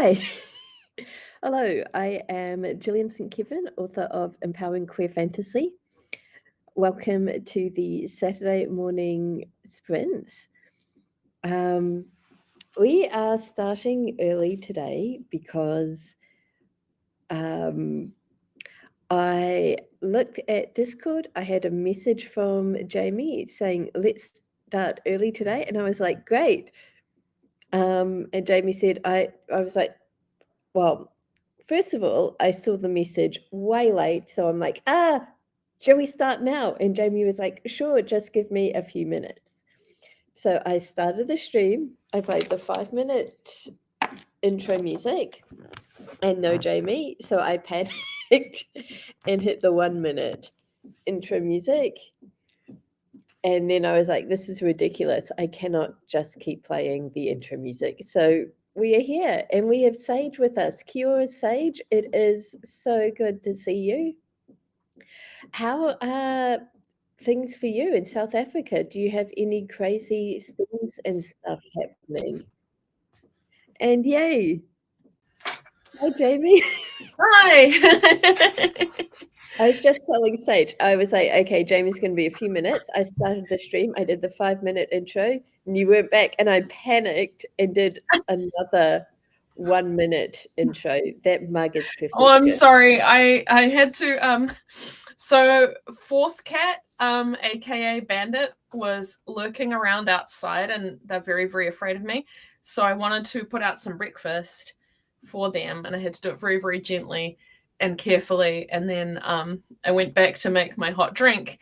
Hi. Hello, I am Gillian St. Kevin, author of Empowering Queer Fantasy. Welcome to the Saturday morning sprints. We are starting early today because I looked at Discord. I had a message from Jamie saying, let's start early today. And I was like, great. And Jamie said, I was like, well, first of all, I saw the message way late, so I'm like, shall we start now? And Jamie was like, sure, just give me a few minutes. So I started the stream. I played the 5-minute intro music and no Jamie. So I panicked and hit the 1-minute intro music. And then I was like, this is ridiculous. I cannot just keep playing the intro music. So we are here and we have Sage with us. Kia ora, Sage. It is so good to see you. How are things for you in South Africa? Do you have any crazy things and stuff happening? And yay. Hi, Jamie. Hi. I was just telling Sage, I was like, okay, Jamie's going to be a few minutes. I started the stream. I did the 5-minute intro and you weren't back and I panicked and did another 1-minute intro. That mug is perfect. Oh, I'm sorry. I had to so fourth cat, aka Bandit, was lurking around outside and they're very, very afraid of me. So I wanted to put out some breakfast for them and I had to do it very, very gently and carefully. And then I went back to make my hot drink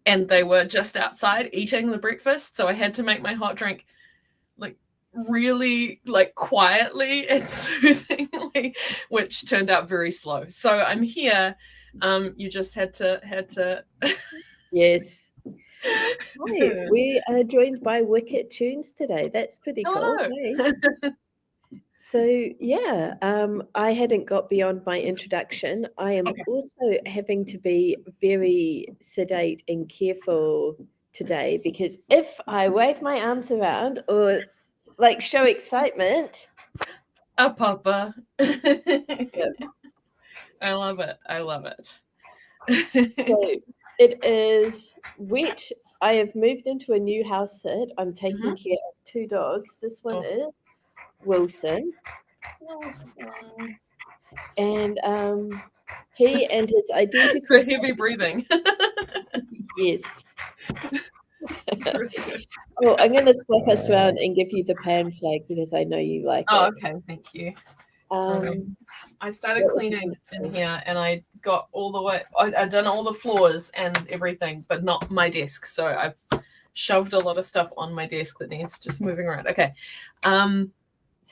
and they were just outside eating the breakfast. So I had to make my hot drink like really like quietly and soothingly, which turned out very slow. So I'm here. You just had to Yes. Hi, we are joined by Wicked Tunes today. That's pretty cool. Hey. So yeah, I hadn't got beyond my introduction. I am also having to be very sedate and careful today because if I wave my arms around or like show excitement, Papa. Yep. I love it. I love it. So it is wet. I have moved into a new house sit. I'm taking care of 2 dogs. This one is Wilson. And he and his identical so heavy breathing. Yes. Oh, I'm going to swap us around and give you the pan flag because I know you like it. Okay, thank you. I started cleaning in here and I got all the way, I'd done all the floors and everything, but not my desk. So I've shoved a lot of stuff on my desk that needs just moving around. Okay.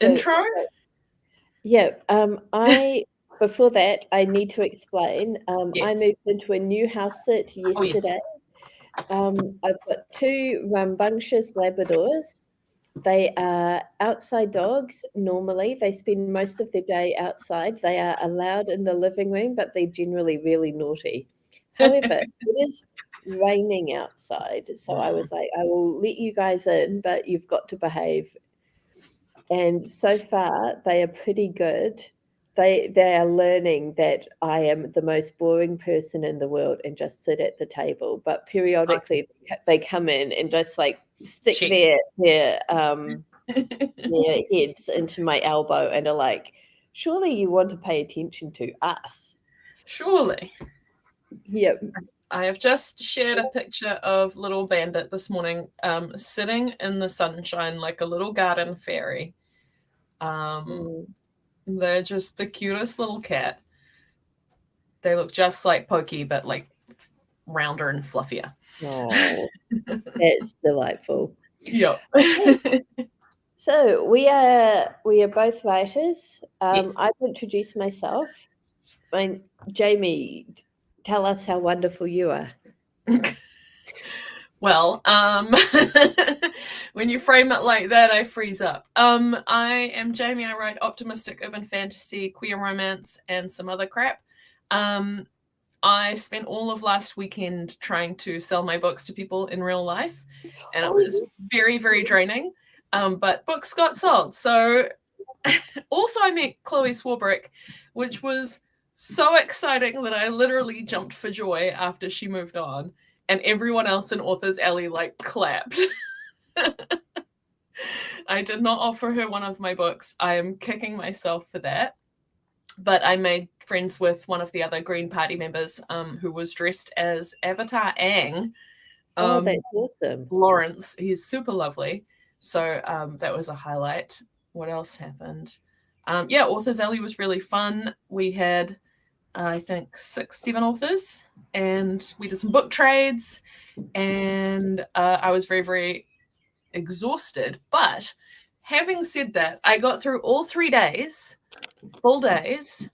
Intro? Yeah. Before that, I need to explain. I moved into a new house sit yesterday. I've got 2 rambunctious Labradors. They are outside dogs normally. They spend most of their day outside. They are allowed in the living room, but they're generally really naughty. However, it is raining outside. So I was like, I will let you guys in, but you've got to behave. And so far, they are pretty good. They are learning that I am the most boring person in the world and just sit at the table. But periodically, they come in and just like stick their heads into my elbow and are like, surely you want to pay attention to us. Surely. Yep. I have just shared a picture of little Bandit this morning, sitting in the sunshine like a little garden fairy. They're just the cutest little cat. They look just like Pokey, but like rounder and fluffier. Oh, that's delightful. Yep. So we are both writers. I've introduced myself. Jamie, tell us how wonderful you are. Well, when you frame it like that, I freeze up. I am Jamie. I write optimistic urban fantasy, queer romance, and some other crap. I spent all of last weekend trying to sell my books to people in real life, and it was very, very draining. But books got sold, so Also, I met Chloe Swarbrick, which was so exciting that I literally jumped for joy after she moved on, and everyone else in Authors Alley like clapped. I did not offer her one of my books. I am kicking myself for that. But I made friends with one of the other Green Party members who was dressed as Avatar Aang. Oh, that's awesome. Lawrence. He's super lovely. So that was a highlight. What else happened? Yeah, Authors Alley was really fun. We had, I think, 6-7 authors, and we did some book trades, and I was very, very exhausted. But having said that, I got through all 3 days, full days,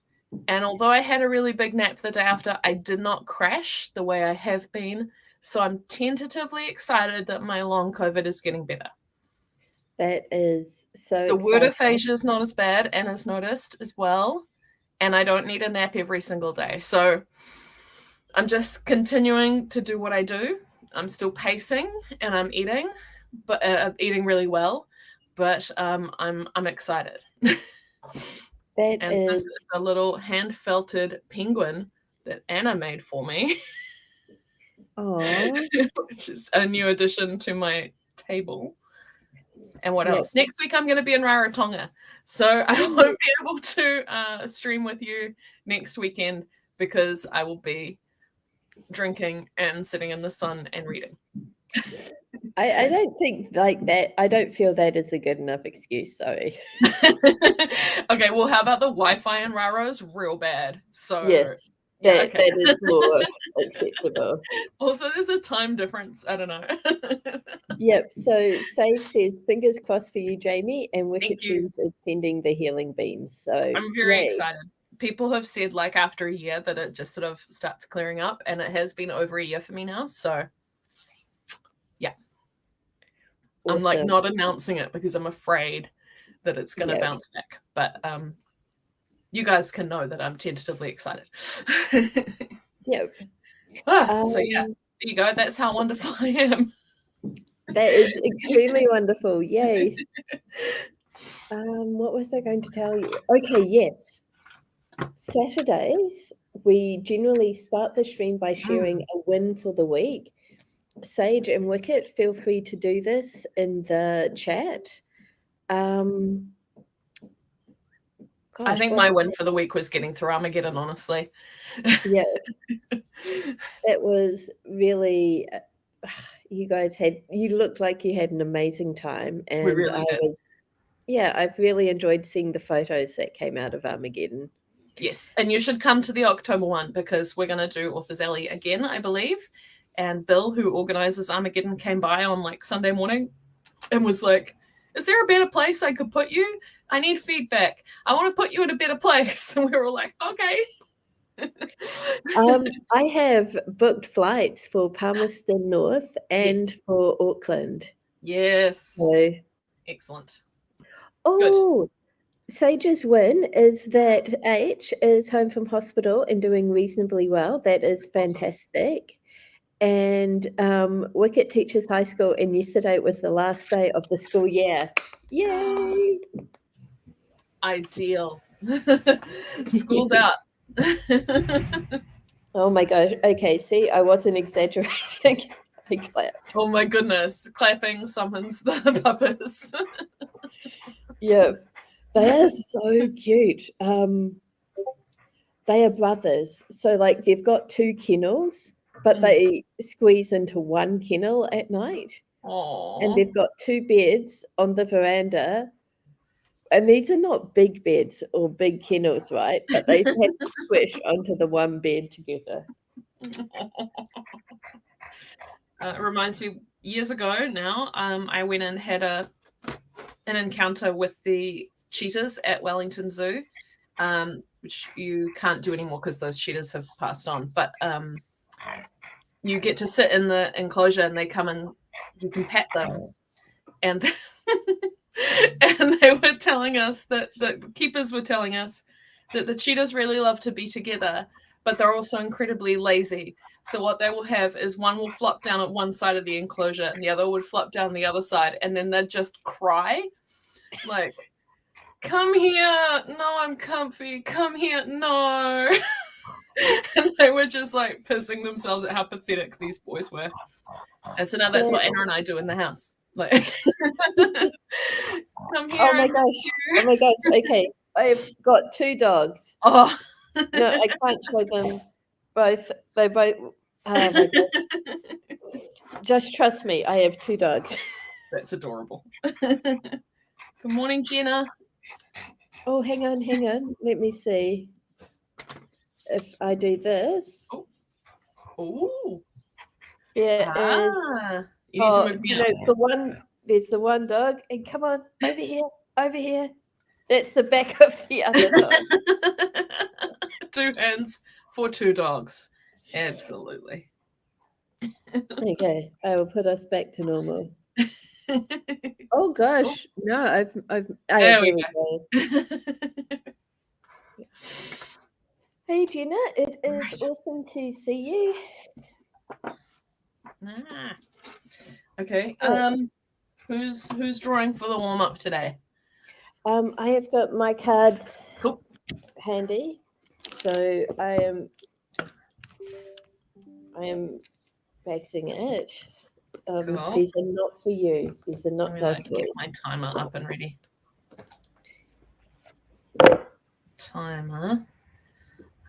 and although I had a really big nap the day after, I did not crash the way I have been. So I'm tentatively excited that my long COVID is getting better. That is so The word exciting. aphasia is not as bad, and is noticed as well. And I don't need a nap every single day. So I'm just continuing to do what I do. I'm still pacing and I'm eating, but eating really well. But I'm excited. That And this is a little hand-felted penguin that Anna made for me. Oh, Which is a new addition to my table. And what Yep. else? Next week, I'm going to be in Rarotonga. So I won't be able to stream with you next weekend because I will be drinking and sitting in the sun and reading. I don't think like that. I don't feel that is a good enough excuse. Sorry. Okay, well, how about the Wi-Fi in Raro is real bad? So Yes, yeah, that okay. that is more acceptable. Also, there's a time difference. I don't know. Yep. So Sage says, fingers crossed for you, Jamie, and Wicked Thank you. Tunes is sending the healing beams. So I'm very yay. excited. People have said like after a year that it just sort of starts clearing up, and it has been over a year for me now. So yeah. I'm like Awesome. not announcing it because I'm afraid that it's going to Yep. bounce back. But you guys can know that I'm tentatively excited. Yep. So yeah, there you go. That's how wonderful I am. That is extremely wonderful. Yay. What was I going to tell you? Okay, yes. Saturdays, we generally start the stream by sharing a win for the week. Sage and Wicket, feel free to do this in the chat. I think my win for the week was getting through Armageddon, honestly. Yeah. It was really, you looked like you had an amazing time. And We really did. I've really enjoyed seeing the photos that came out of Armageddon. Yes, and you should come to the October one because we're going to do Authors Alley again, I believe. And Bill, who organizes Armageddon, came by on like Sunday morning and was like, is there a better place I could put you? I need feedback. I want to put you in a better place. And we were like, okay. I have booked flights for Palmerston North and for Auckland. Yes. So, excellent. Oh, Sage's win is that H is home from hospital and doing reasonably well. That is fantastic. And Wicket teaches high school, and yesterday was the last day of the school year. Yay! Ideal. School's out. Oh my gosh. Okay, see, I wasn't exaggerating. I clapped. Oh my goodness. Clapping summons the puppets. Yeah, they are so cute. They are brothers. So like they've got 2 kennels, but they squeeze into 1 kennel at night. Aww. And they've got 2 beds on the veranda. And these are not big beds or big kennels, right? But they have to squish onto the 1 bed together. It reminds me, years ago now, I went and had an encounter with the cheetahs at Wellington Zoo, which you can't do anymore because those cheetahs have passed on. But you get to sit in the enclosure and they come and you can pet them. And and they were telling us that the keepers were telling us that the cheetahs really love to be together, but they're also incredibly lazy. So what they will have is one will flop down at one side of the enclosure and the other would flop down the other side, and then they'd just cry like come here. No, I'm comfy. Come here. No. And they were just like pissing themselves at how pathetic these boys were. And so now that's what Anna and I do in the house. Like, come here. Oh my gosh. Okay. I've got 2 dogs. Oh. No, I can't show them both. They both. Oh my gosh. Just trust me. I have 2 dogs. That's adorable. Good morning, Jenna. Oh, hang on. Let me see. If I do this. Oh. There is. You need to move down. There's the one dog. And come on, over here. That's the back of the other dog. 2 hands for 2 dogs. Absolutely. Okay, I will put us back to normal. Oh gosh, no, there we go. Hey Jenna, it is awesome to see you. Okay. Who's drawing for the warm up today? I have got my cards handy, so I am baxing it. Cool. These are not for you. These are not dog toys. Get my timer up and ready. Timer.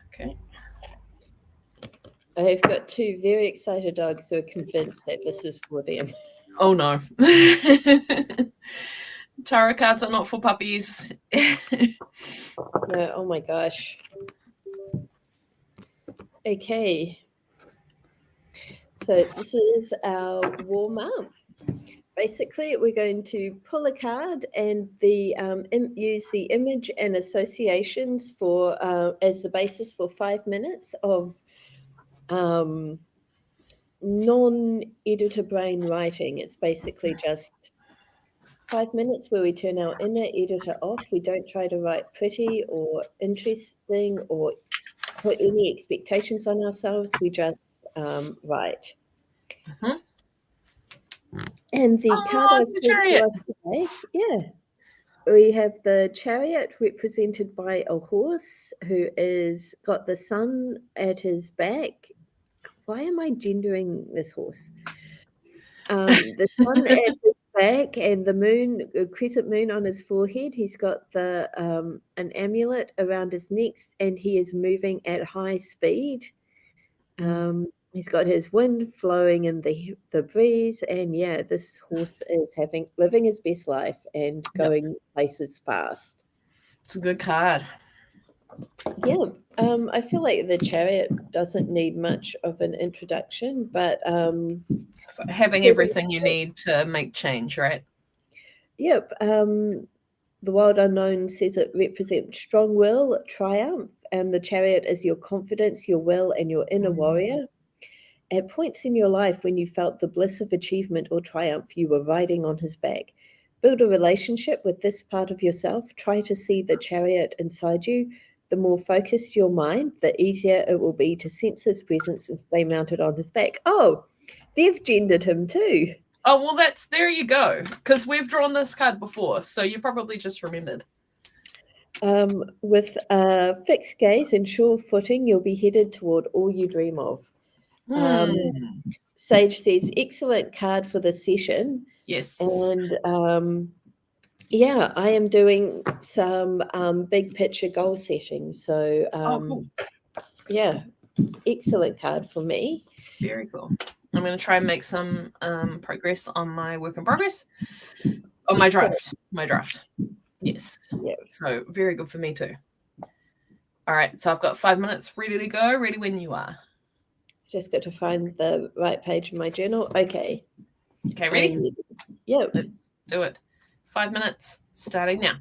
Okay. I have got 2 very excited dogs who are convinced that this is for them. Oh no. Tarot cards are not for puppies. No, oh my gosh. Okay. So this is our warm up. Basically, we're going to pull a card and use the image and associations for as the basis for 5 minutes of non-editor brain writing. It's basically just 5 minutes where we turn our inner editor off. We don't try to write pretty or interesting or put any expectations on ourselves. We just write. Mm-hmm. And the card I pulled for us today, we have the Chariot represented by a horse who is got the sun at his back. Why am I gendering this horse? The sun at his back and the moon, a crescent moon on his forehead. He's got the an amulet around his neck, and he is moving at high speed. He's got his wind flowing in the breeze, and this horse is living his best life and going places fast. It's a good card. Yeah, I feel like the Chariot doesn't need much of an introduction, but so having everything you need to make change, right? Yep. The Wild Unknown says it represents strong will, triumph, and the Chariot is your confidence, your will, and your inner warrior. At points in your life when you felt the bliss of achievement or triumph, you were riding on his back. Build a relationship with this part of yourself. Try to see the Chariot inside you. The more focused your mind, the easier it will be to sense his presence and stay mounted on his back. Oh, they've gendered him too. Oh, well, there you go. Because we've drawn this card before, so you probably just remembered. With fixed gaze and sure footing, you'll be headed toward all you dream of. Sage says, excellent card for the session. Yes. And I am doing some big picture goal setting. So cool. Yeah, excellent card for me. Very cool. I'm going to try and make some progress on my work in progress. Oh, my draft. Yes. Yeah. So very good for me too. All right. So I've got 5 minutes ready to go. Ready when you are. Just got to find the right page in my journal. Okay. Okay, ready? Yeah. Let's do it. 5 minutes starting now.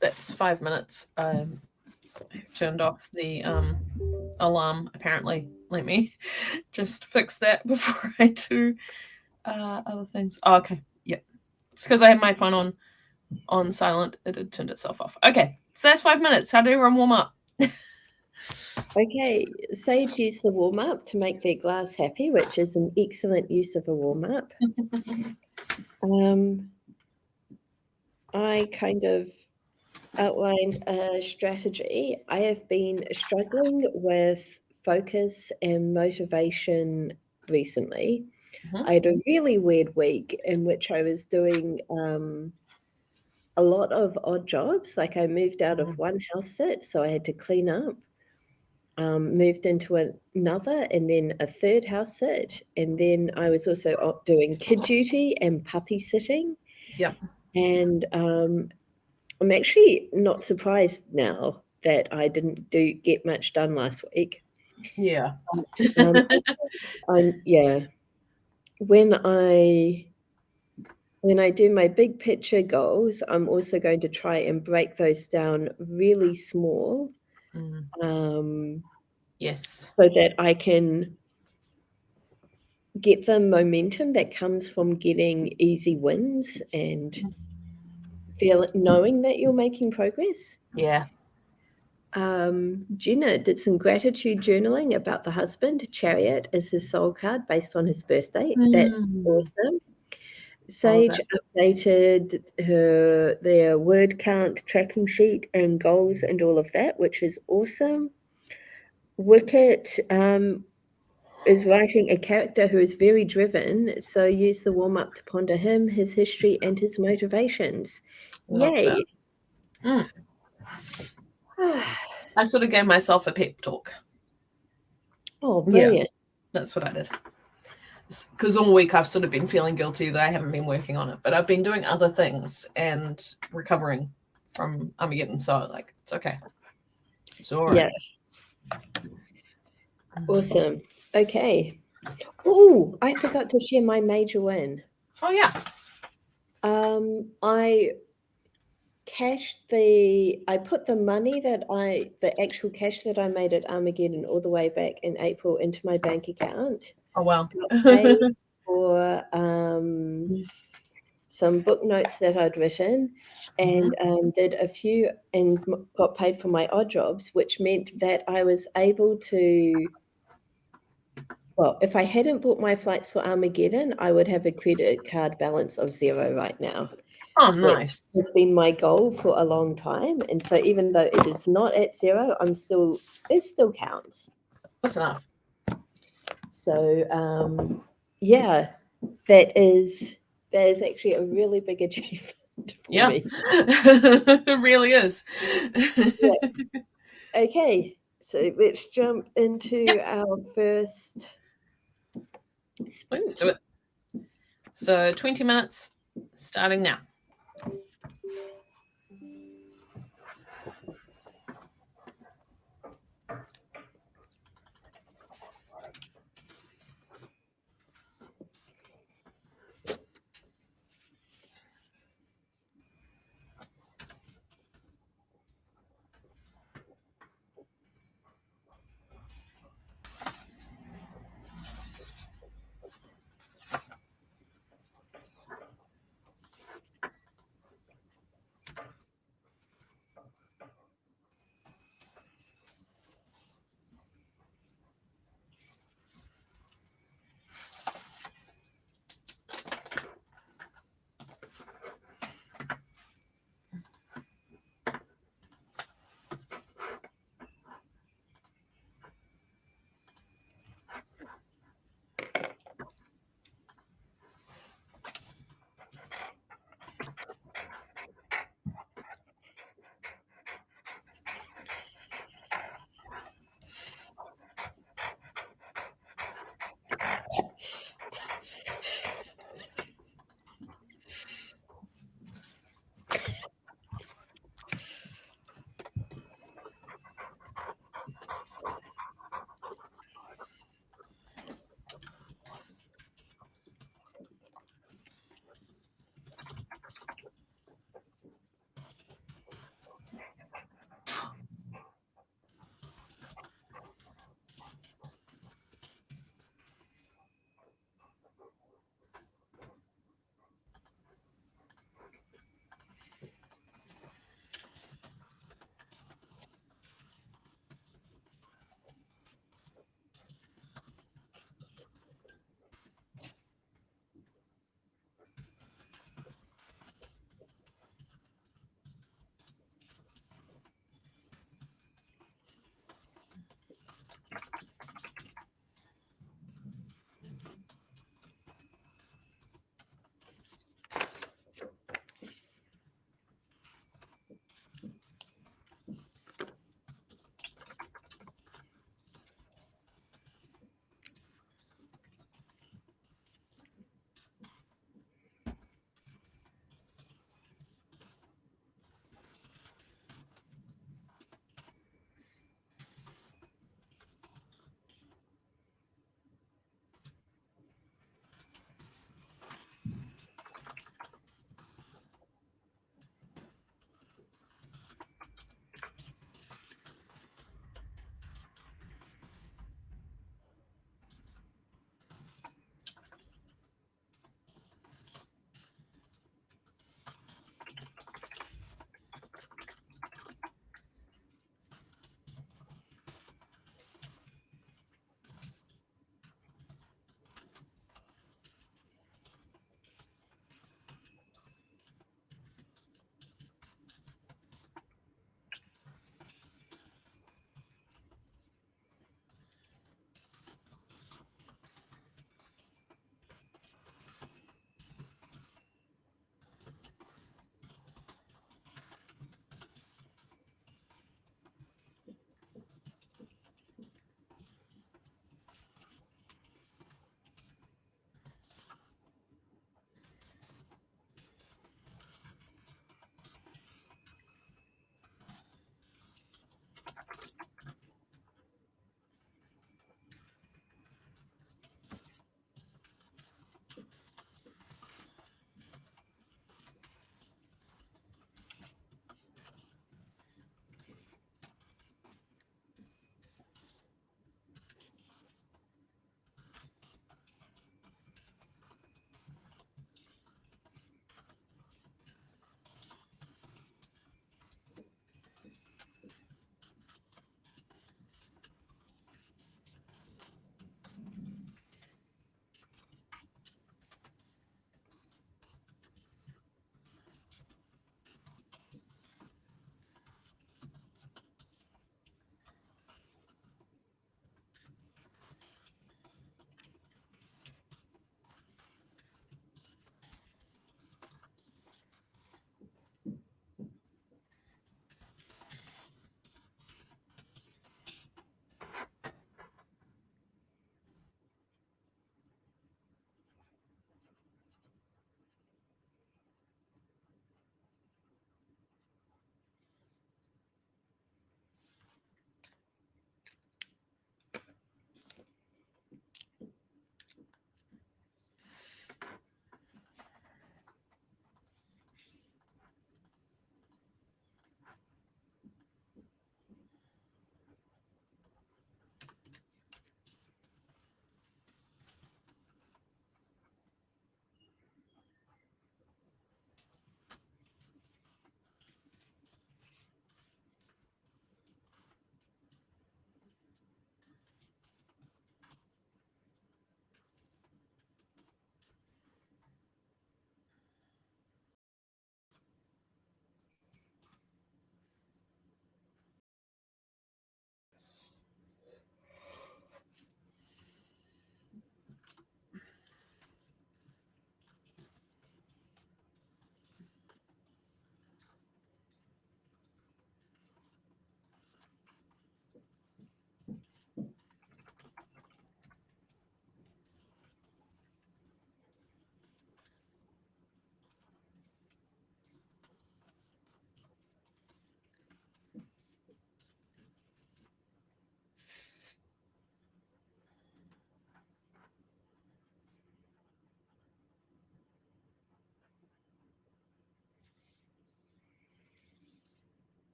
That's 5 minutes. I've turned off the alarm, apparently. Let me just fix that before I do other things. Oh, okay. Yep. It's because I had my phone on silent. It had turned itself off. Okay. So that's 5 minutes. How do everyone warm up? Okay, Sage used the warm up to make their glass happy, which is an excellent use of a warm up. I kind of outlined a strategy. I have been struggling with focus and motivation recently. I had a really weird week in which I was doing a lot of odd jobs. Like I moved out of one house sit, so I had to clean up. Moved into another, and then a third house sit, and then I was also doing kid duty and puppy sitting. Yep. And I'm actually not surprised now that I didn't get much done last week. Yeah. Yeah. When I do my big picture goals, I'm also going to try and break those down really small. Yes. So that I can get the momentum that comes from getting easy wins and knowing that you're making progress. Yeah. Jenna did some gratitude journaling about the husband. Chariot is his soul card based on his birthday. That's awesome. Sage updated their word count tracking sheet and goals and all of that, which is awesome. Wicket is writing a character who is very driven, so use the warm-up to ponder him, his history, and his motivations. Love Yay! I sort of gave myself a pep talk. Oh, brilliant. Yeah, that's what I did. Because all week I've sort of been feeling guilty that I haven't been working on it, but I've been doing other things and recovering from Armageddon, so like it's okay. It's all right. Yeah. Awesome. Okay. Oh, I forgot to share my major win. Oh yeah. I put the money the actual cash that I made at Armageddon all the way back in April into my bank account. Oh wow. Got paid for some book notes that I'd written, and did a few and got paid for my odd jobs, which meant that I was able to. Well, if I hadn't bought my flights for Armageddon, I would have a credit card balance of 0 right now. Oh, nice. Which has been my goal for a long time. And so even though it is not at 0, it still counts. That's enough. So, yeah, that is actually a really big achievement for me. It really is. Yeah. Okay, so let's jump into our first sprint. Let's do it. So 20 minutes starting now.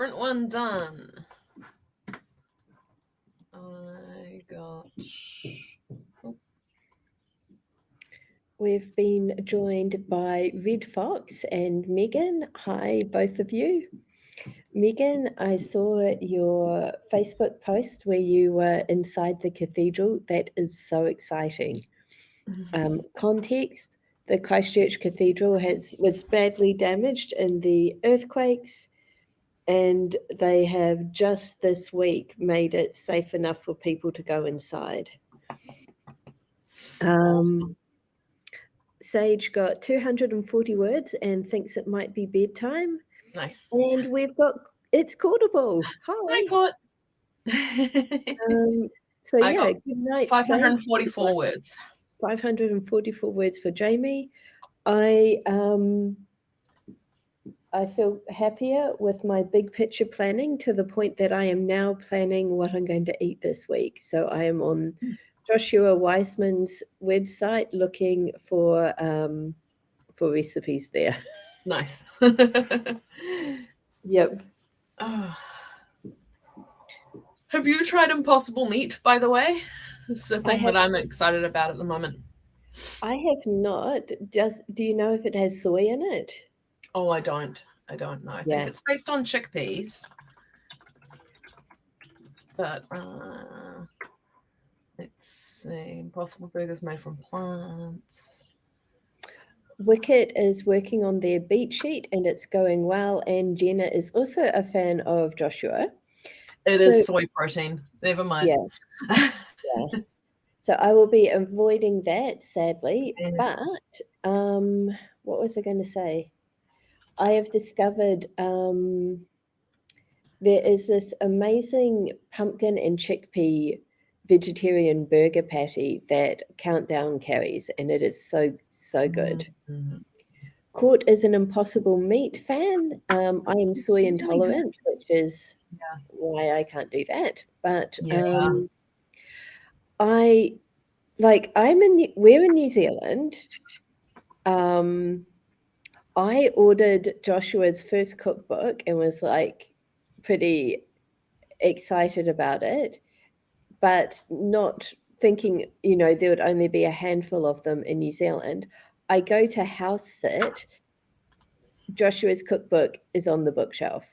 sprint 1 done. I got... We've been joined by Red Fox and Megan. Hi, both of you. Megan, I saw your Facebook post where you were inside the cathedral. That is so exciting. Context, the Christchurch Cathedral was badly damaged in the earthquakes, and they have just this week made it safe enough for people to go inside. Awesome. Sage got 240 words and thinks it might be bedtime. Nice. And we've got It's Courtable. Hi, Hi. Court. So I yeah, got good night. 544 Sage. words. 544 words for Jamie. I feel happier with my big picture planning to the point that I am now planning what I'm going to eat this week. So I am on Joshua Weissman's website looking for recipes there. Nice. Yep. Have you tried Impossible Meat, by the way? It's the thing that I'm excited about at the moment. I have not. Do you know if it has soy in it? Oh, I don't know. I think it's based on chickpeas. But let's see. Impossible Burgers made from plants. Wicket is working on their beat sheet and it's going well. And Jenna is also a fan of Joshua. It is soy protein. Never mind. Yeah. So I will be avoiding that, sadly. But what was I going to say? I have discovered there is this amazing pumpkin and chickpea vegetarian burger patty that Countdown carries, and it is so good. Court is an Impossible Meat fan. I am soy intolerant, which is why I can't do that. But we're in New Zealand. I ordered Joshua's first cookbook and was like pretty excited about it, but not thinking, there would only be a handful of them in New Zealand. I go to house sit. Joshua's cookbook is on the bookshelf.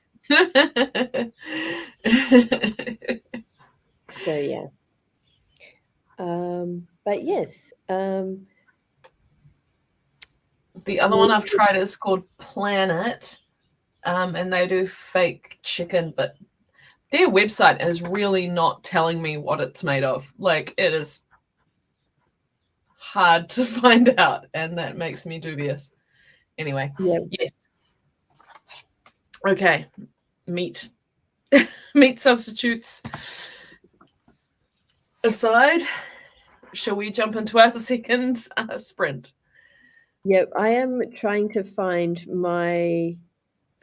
So yeah. But yes. The other one I've tried is called Planet, and they do fake chicken, but their website is really not telling me what it's made of. Like, it is hard to find out, and that makes me dubious. Anyway, yes. Okay, meat substitutes aside, shall we jump into our second sprint? Yep, I am trying to find the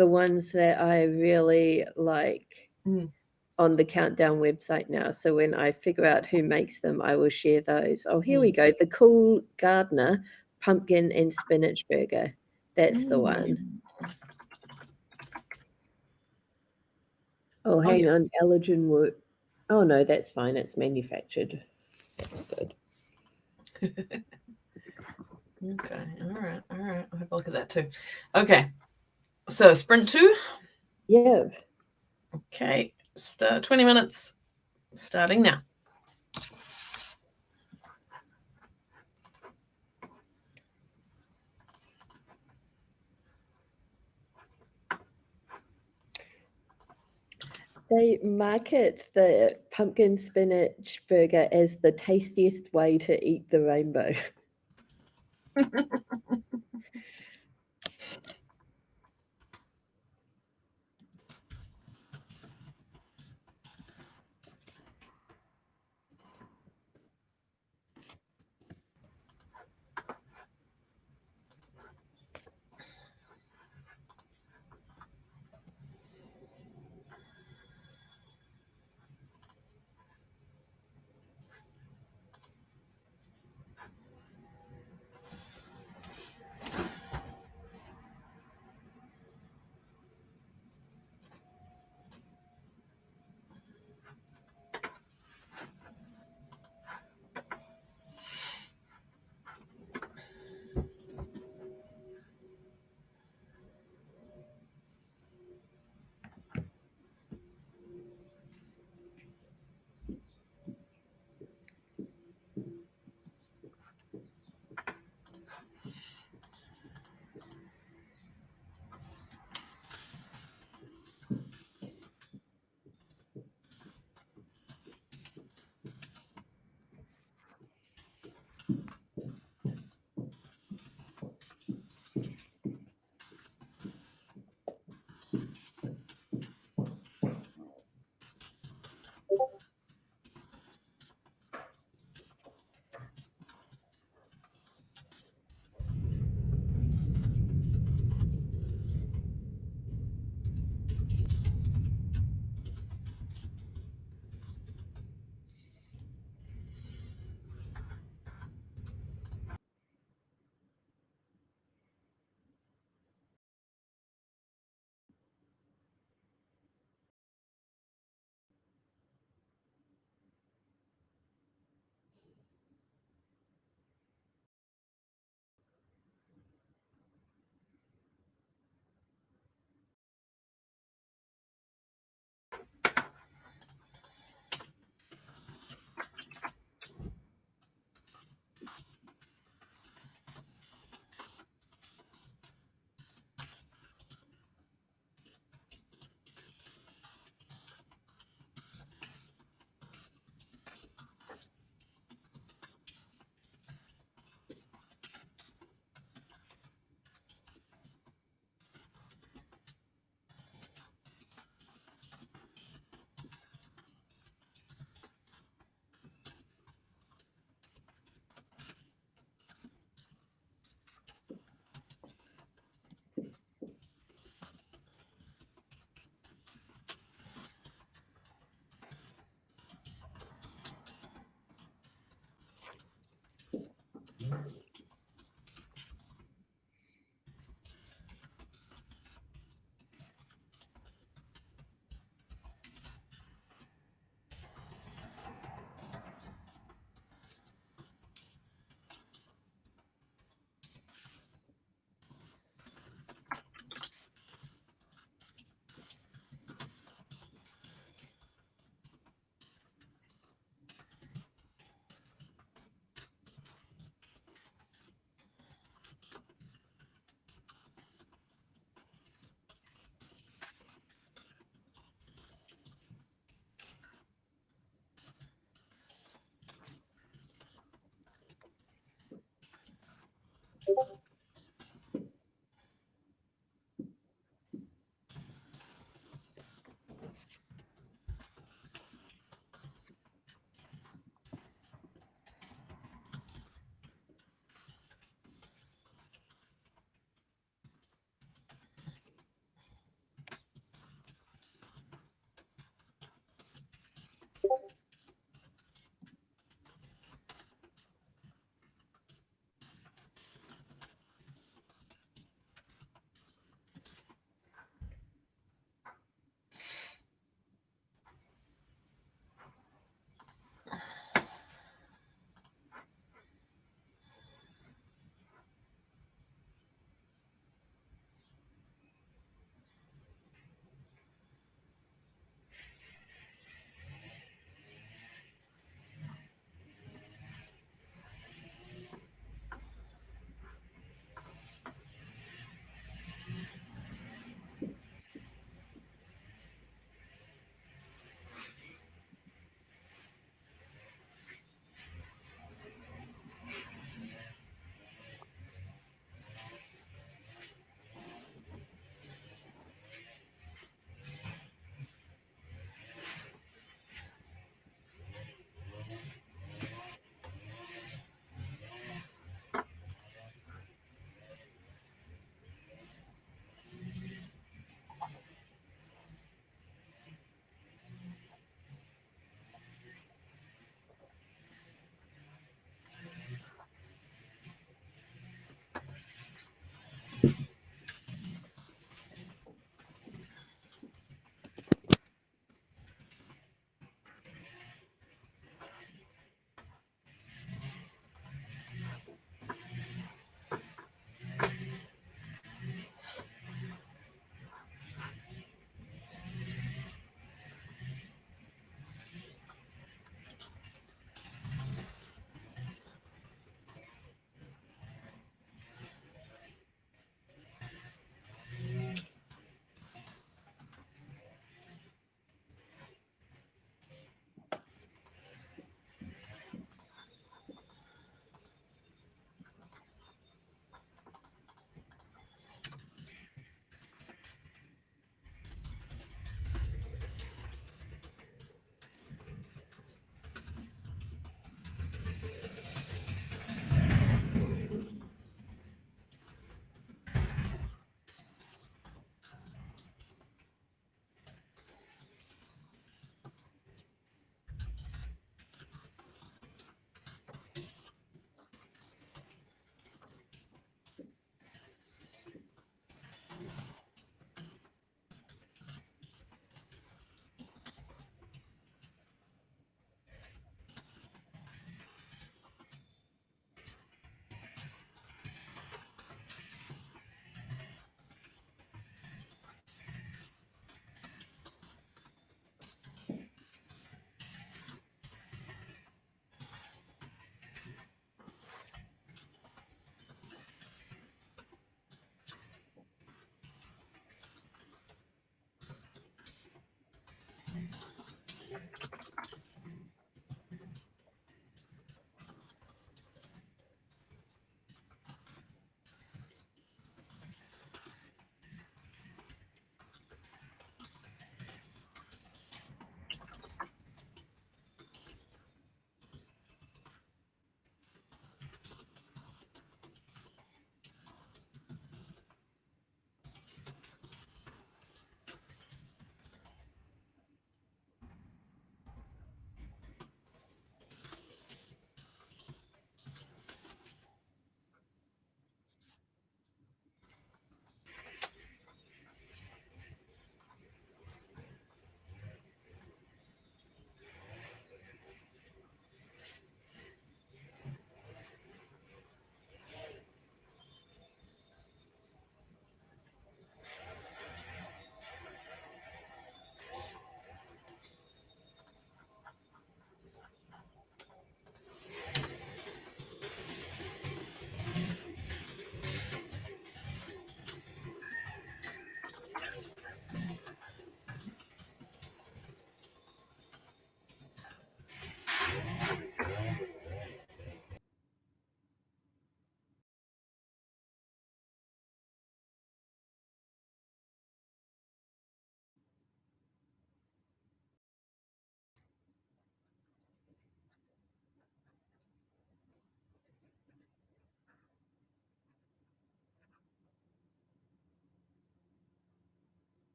ones that I really like on the Countdown website now. So when I figure out who makes them, I will share those. Oh, here we go. The Cool Gardener pumpkin and spinach burger. That's the one. Oh, hang on. Allergen work. Oh, no, that's fine. It's manufactured. That's good. Okay. All right. I'll have a look at that too. Okay. So sprint 2? Yeah. Okay. 20 minutes starting now. They market the pumpkin spinach burger as the tastiest way to eat the rainbow.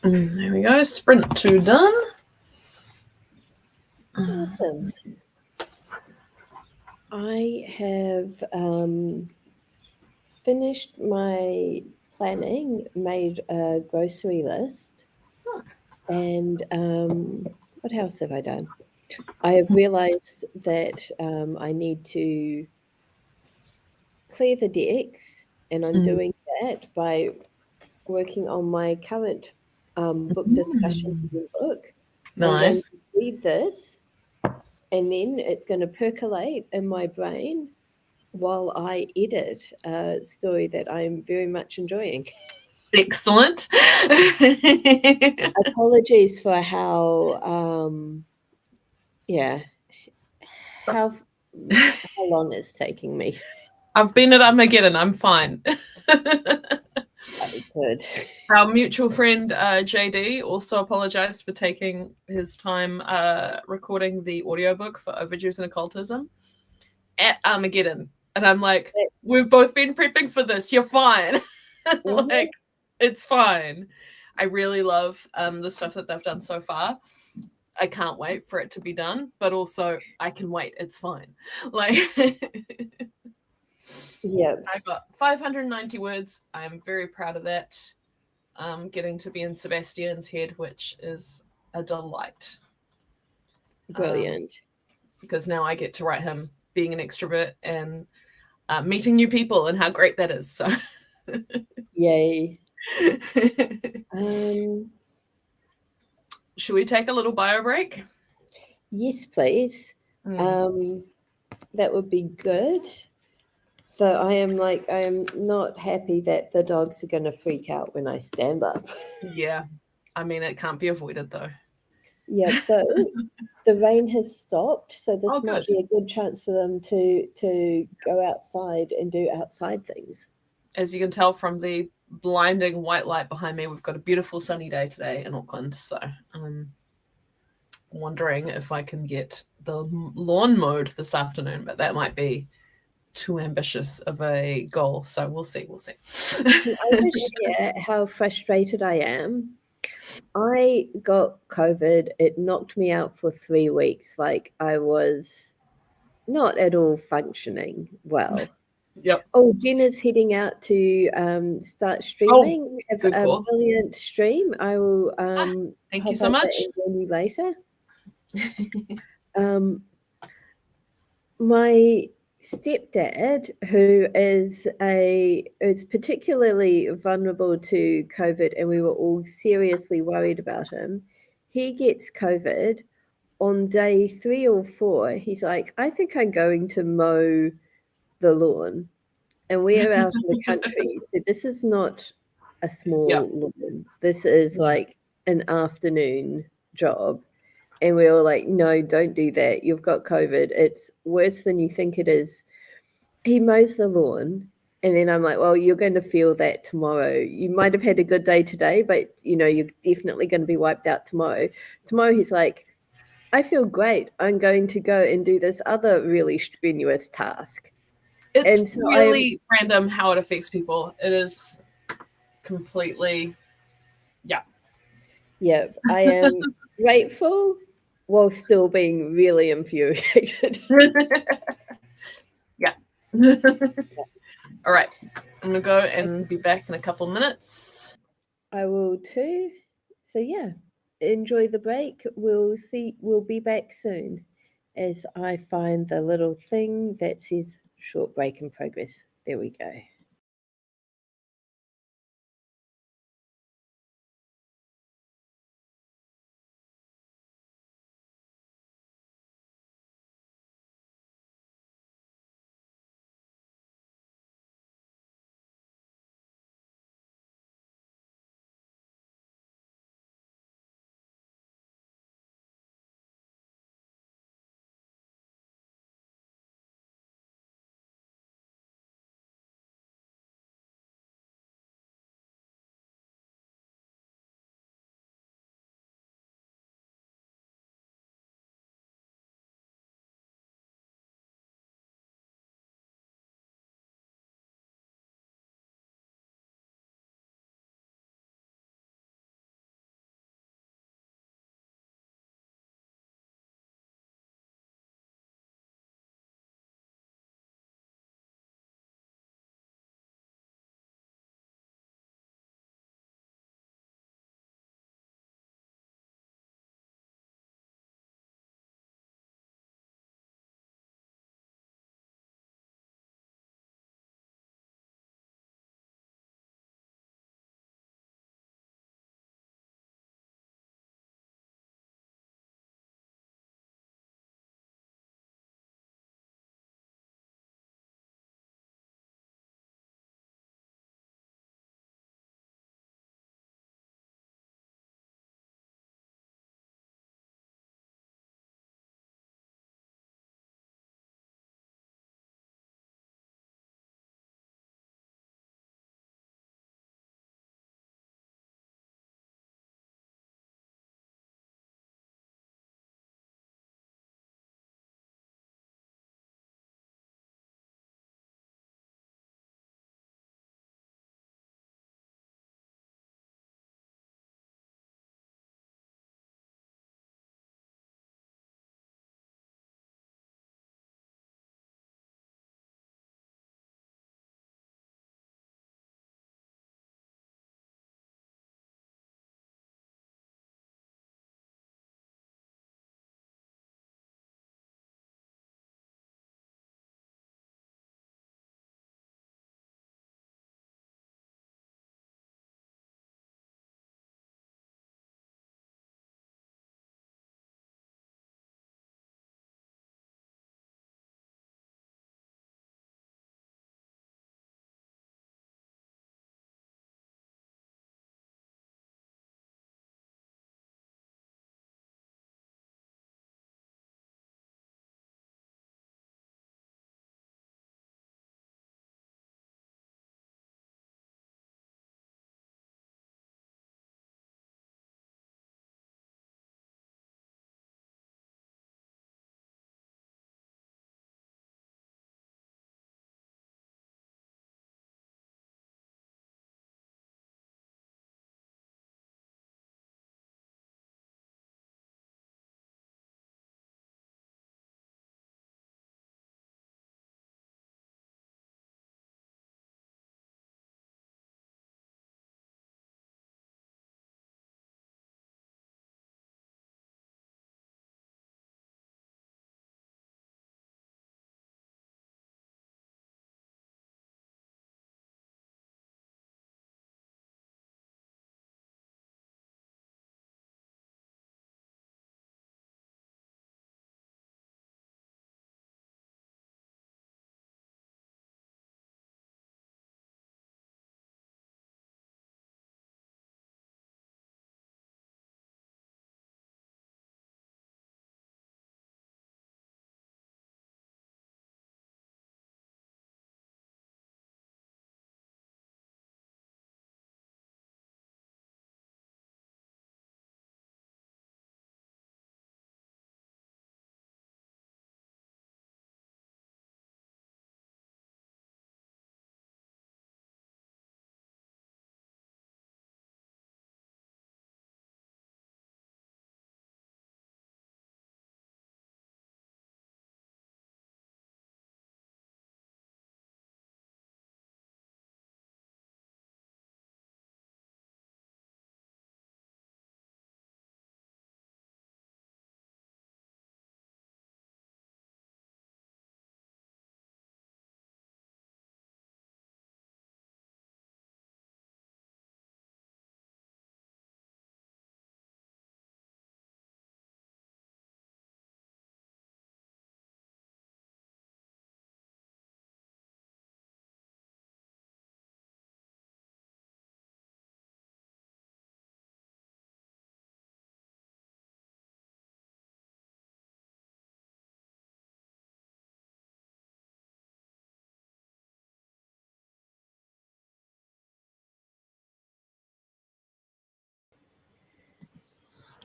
There we go. Sprint 2 done. Awesome. I have finished my planning, made a grocery list, and what else have I done? I have realized that I need to clear the decks, and I'm doing that by working on my current book discussions in the book. I'm going Nice. to read this, and then it's going to percolate in my brain while I edit a story that I'm very much enjoying. Excellent. Apologies for how how long it's taking me. I've been at Armageddon. I'm fine. Good. Our mutual friend JD also apologized for taking his time recording the audiobook for Overdose and Occultism at Armageddon. And I'm like, we've both been prepping for this. You're fine. Like, it's fine. I really love the stuff that they've done so far. I can't wait for it to be done, but also I can wait. It's fine. Like, yeah, I got 590 words. I'm very proud of that. Getting to be in Sebastian's head, which is a delight. brilliant. Because now I get to write him being an extrovert and meeting new people and how great that is. So, Yay. Should we take a little bio break? Yes, please. That would be good. Though I am not happy that the dogs are going to freak out when I stand up. Yeah. I mean, it can't be avoided, though. Yeah, though the rain has stopped, so this might good. be a good chance for them to go outside and do outside things. As you can tell from the blinding white light behind me, we've got a beautiful sunny day today in Auckland. So I'm wondering if I can get the lawn mowed this afternoon, but that might be too ambitious of a goal. So we'll see. I just share how frustrated I am. I got COVID. It knocked me out for 3 weeks. Like I was not at all functioning well. Yep. Oh, Jenna's heading out to start streaming. We have a brilliant stream. I will thank you so much. And join you later. My stepdad, who is particularly vulnerable to COVID, and we were all seriously worried about him. He gets COVID on day 3 or 4, he's like, I think I'm going to mow the lawn. And we're out in the country, so this is not a small lawn. This is like an afternoon job. And we were like, no, don't do that. You've got COVID. It's worse than you think it is. He mows the lawn. And then I'm like, well, you're going to feel that tomorrow. You might have had a good day today, but you're definitely going to be wiped out tomorrow. Tomorrow, he's like, I feel great. I'm going to go and do this other really strenuous task. It's And so really random how it affects people. It is completely, yeah, I am grateful while still being really infuriated. yeah. All right. I'm going to go and be back in a couple minutes. I will too. So yeah, enjoy the break. We'll be back soon as I find the little thing that says short break in progress. There we go.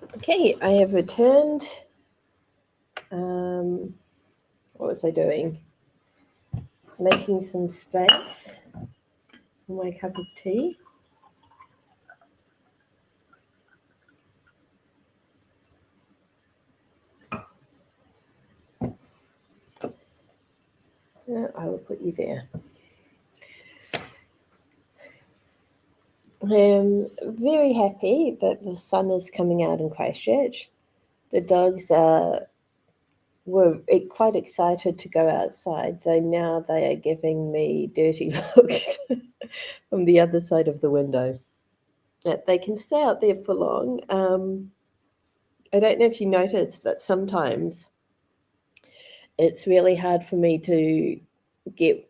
Okay, I have returned. What was I doing? Making some space for my cup of tea. I will put you there. I'm very happy that the sun is coming out in Christchurch. The dogs were quite excited to go outside, though now they are giving me dirty looks from the other side of the window. They can stay out there for long. I don't know if you noticed that sometimes it's really hard for me to get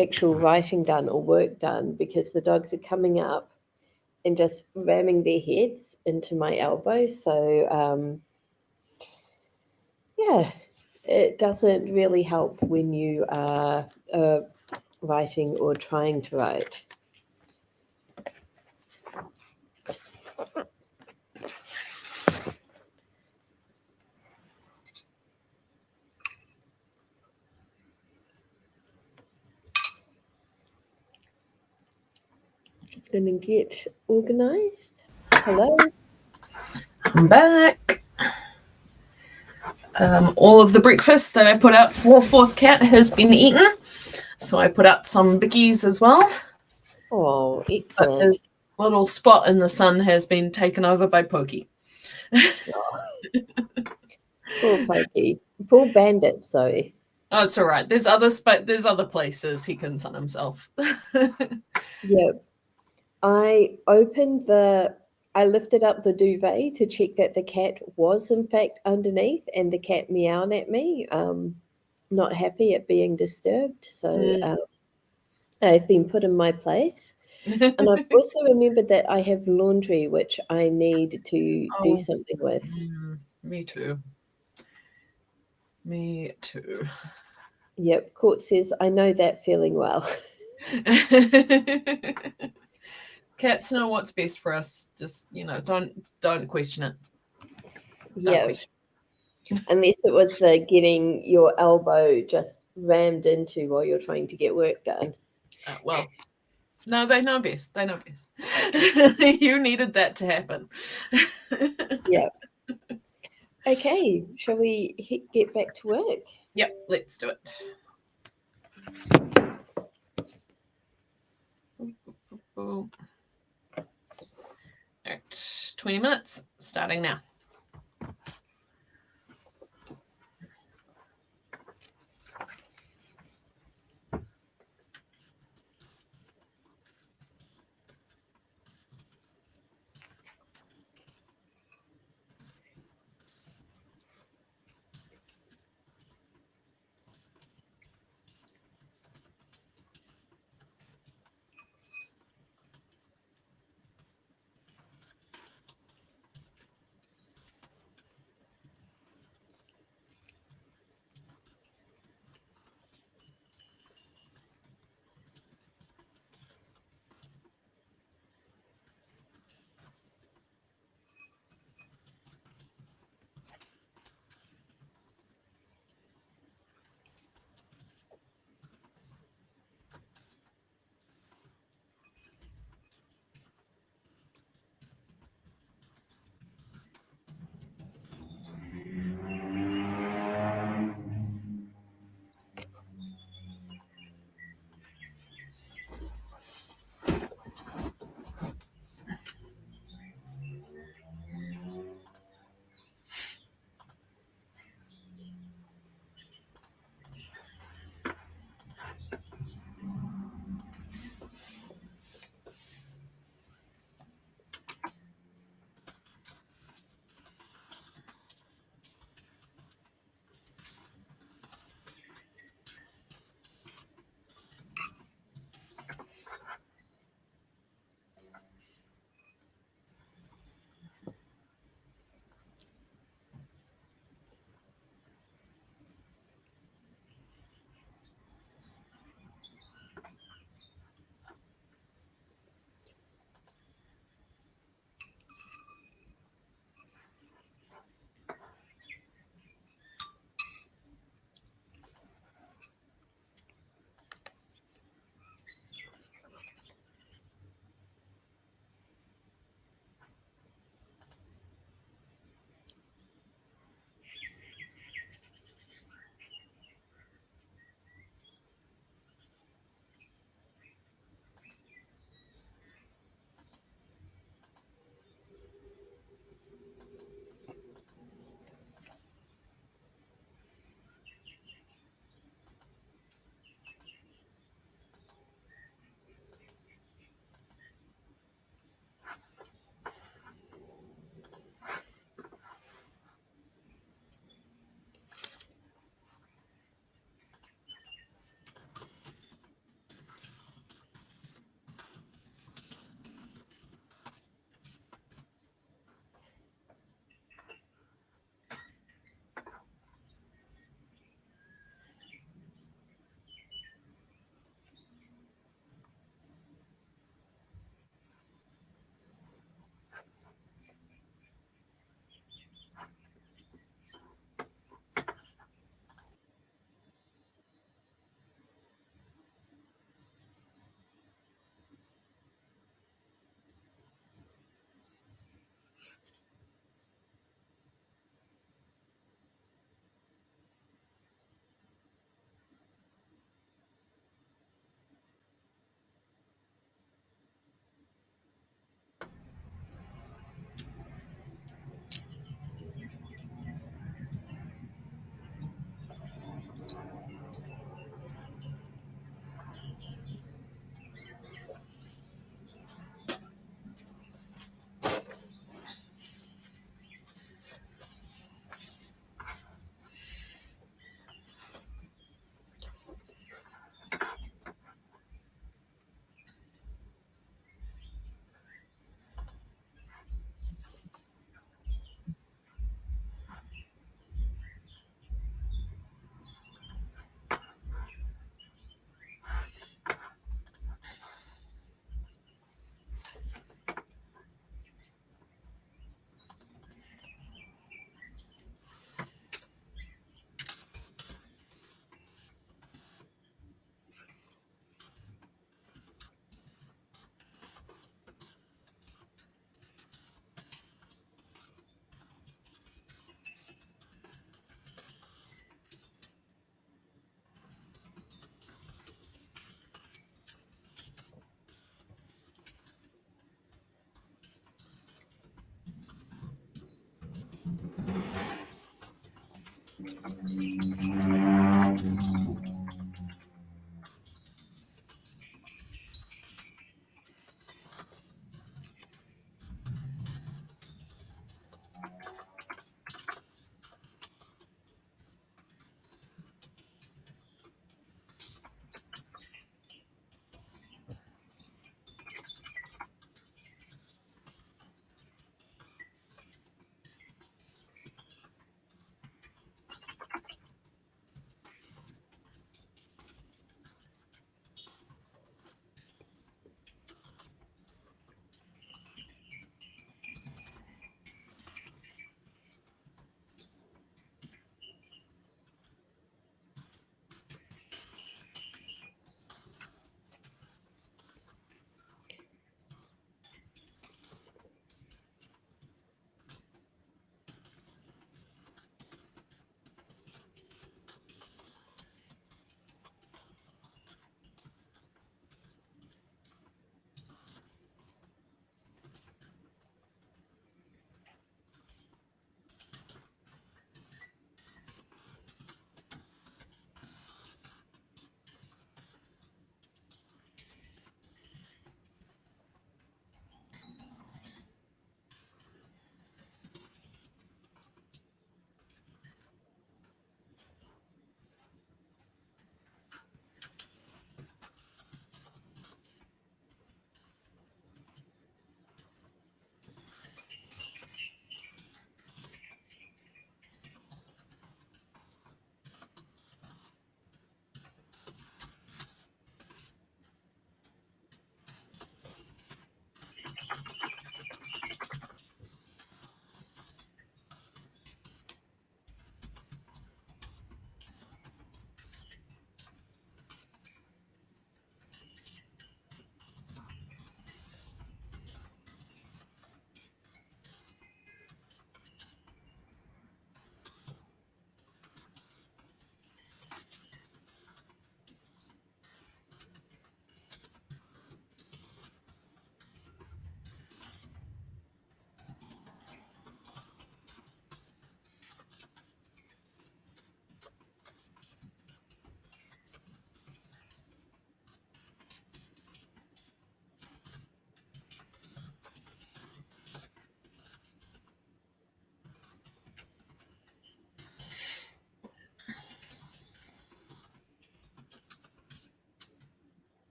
actual writing done or work done because the dogs are coming up and just ramming their heads into my elbow. So, yeah, it doesn't really help when you are writing or trying to write. Just going to get organized. Hello. I'm back. All of the breakfast that I put out for fourth cat has been eaten. So I put out some bickies as well. Oh, But excellent. his little spot in the sun has been taken over by Pokey. Poor Pokey. Poor Bandit, sorry. Oh, it's all right. There's other places he can sun himself. Yeah. I lifted up the duvet to check that the cat was in fact underneath, and the cat meowed at me, not happy at being disturbed. So I've been put in my place. And I've also remembered that I have laundry, which I need to do something with. Me too. Me too. Yep, Court says, I know that feeling well. Cats know what's best for us. Just, don't question it. Yeah. Unless it was getting your elbow just rammed into while you're trying to get work done. Well, no, they know best. They know best. You needed that to happen. Yeah. Okay, shall we get back to work? Yep, let's do it. All right, 20 minutes, starting now.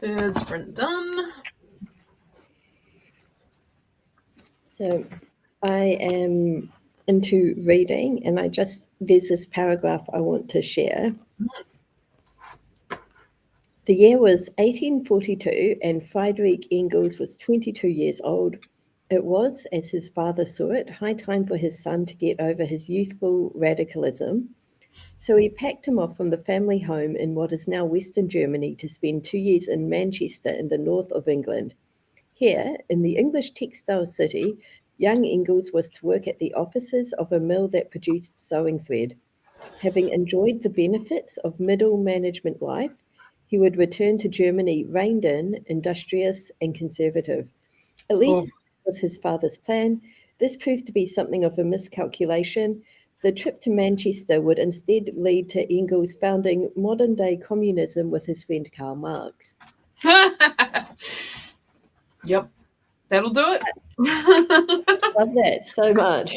Third sprint done. So I am into reading, and there's this paragraph I want to share. The year was 1842, and Friedrich Engels was 22 years old. It was, as his father saw it, high time for his son to get over his youthful radicalism. So he packed him off from the family home in what is now Western Germany to spend 2 years in Manchester in the north of England. Here, in the English textile city, young Engels was to work at the offices of a mill that produced sewing thread. Having enjoyed the benefits of middle management life, he would return to Germany reined in, industrious, and conservative. At least that was his father's plan. This proved to be something of a miscalculation. The trip to Manchester would instead lead to Engels founding modern-day communism with his friend Karl Marx. Yep, that'll do it. Love that so much.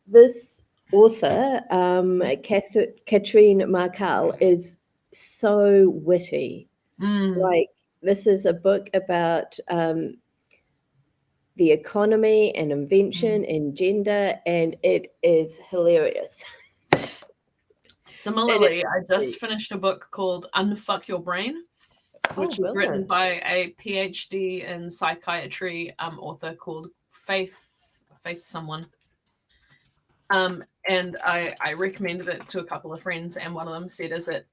This author, Katrine Markal, is so witty. Like, this is a book about the economy and invention and gender, and it is hilarious. Similarly, I just finished a book called Unfuck Your Brain, which was written by a PhD in psychiatry author called Faith someone. And I recommended it to a couple of friends, and one of them said, is it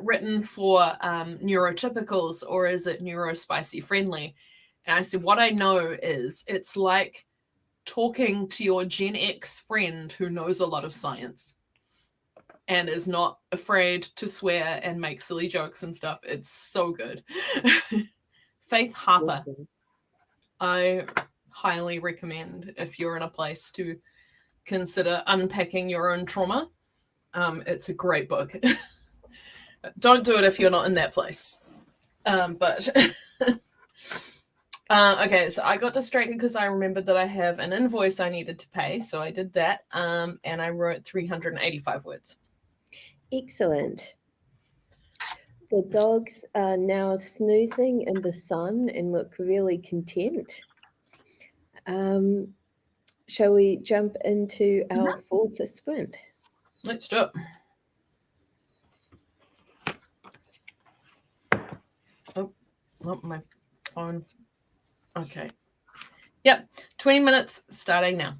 written for neurotypicals, or is it neurospicy friendly? And I said, what I know is it's like talking to your Gen X friend who knows a lot of science and is not afraid to swear and make silly jokes and stuff. It's so good. Faith Harper. Awesome. I highly recommend if you're in a place to consider unpacking your own trauma. It's a great book. Don't do it if you're not in that place. But okay, so I got distracted because I remembered that I have an invoice I needed to pay, so I did that, and I wrote 385 words. Excellent. The dogs are now snoozing in the sun and look really content. Shall we jump into our fourth sprint? Let's do it. Oh, my phone. Okay. Yep, 20 minutes starting now.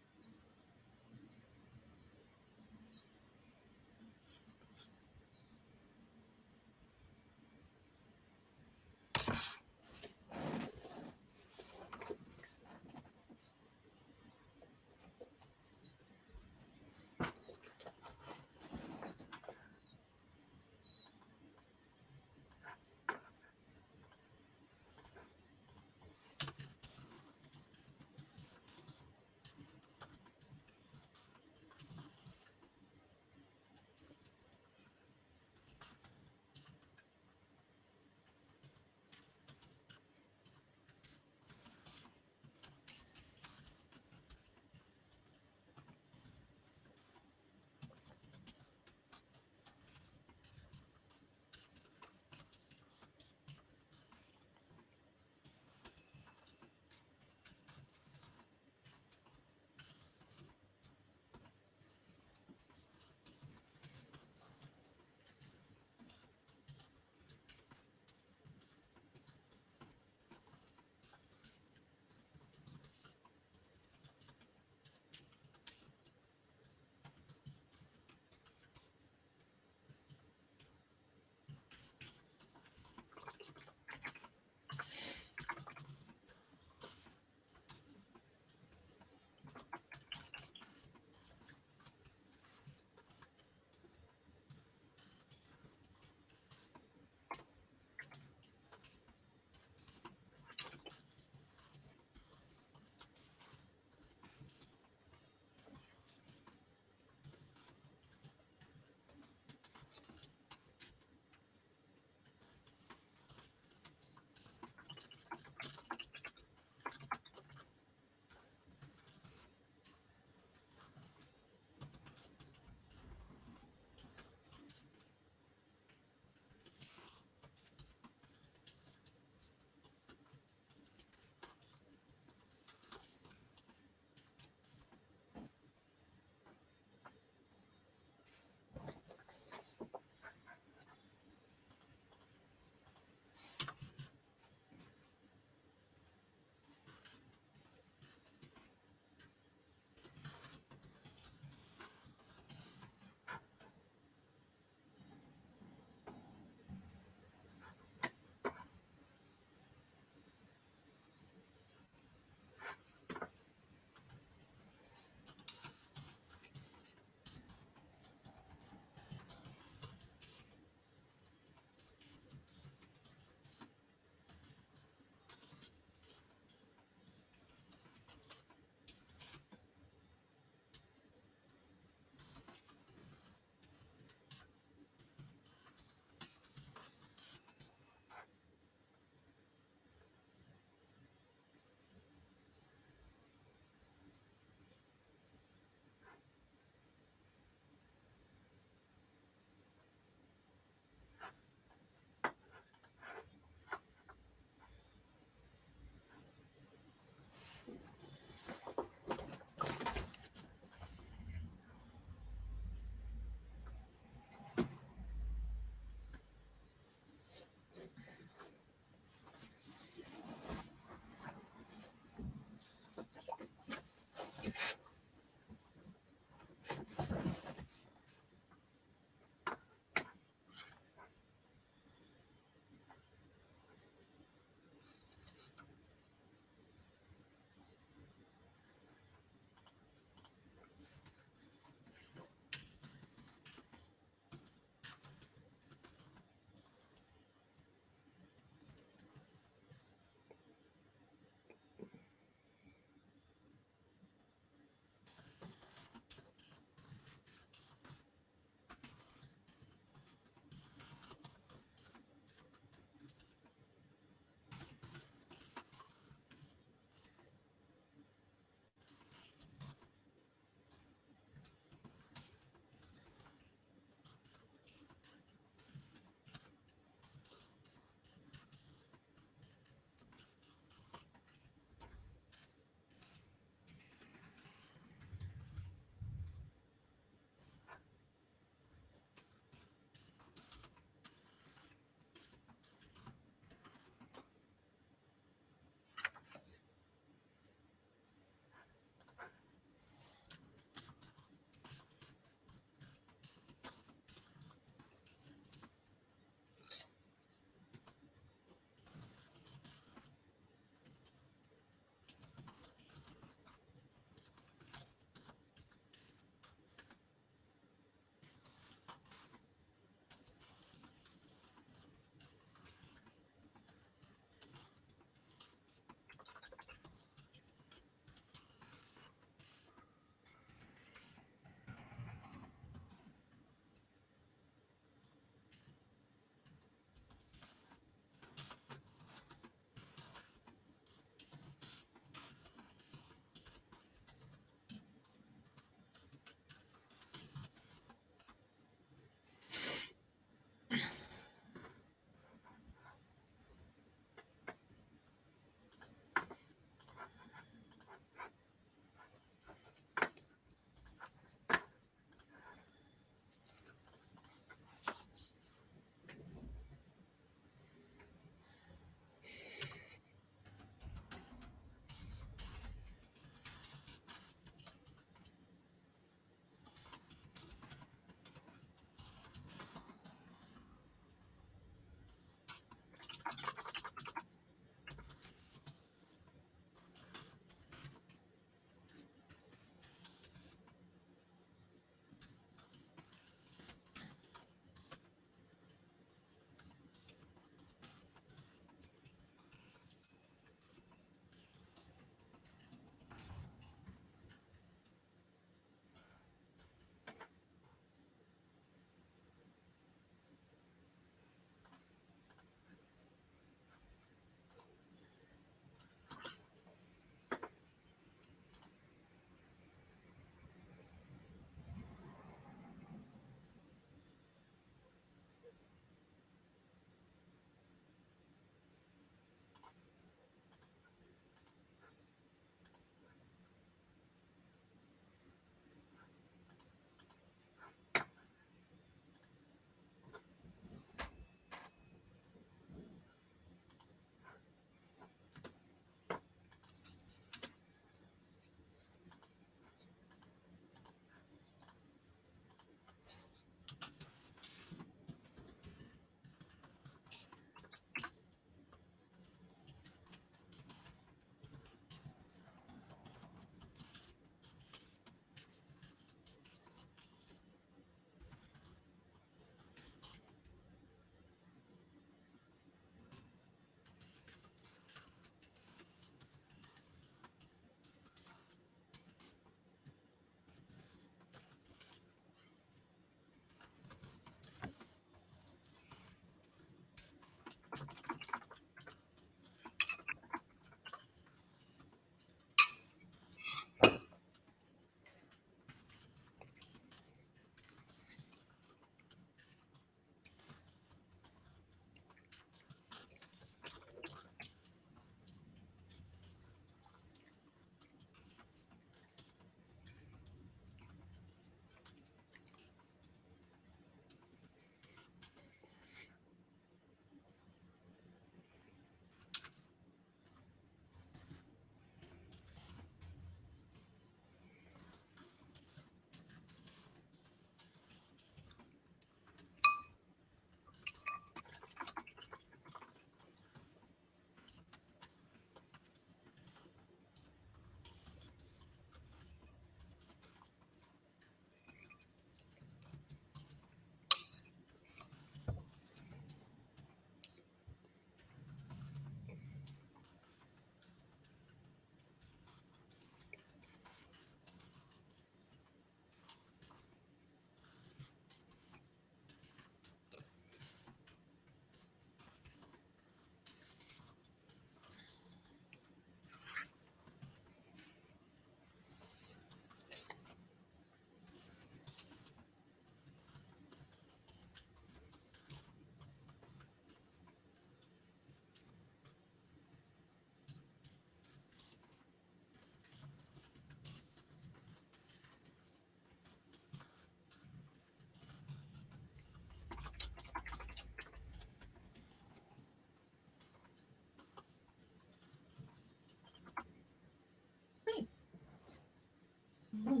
Yeah.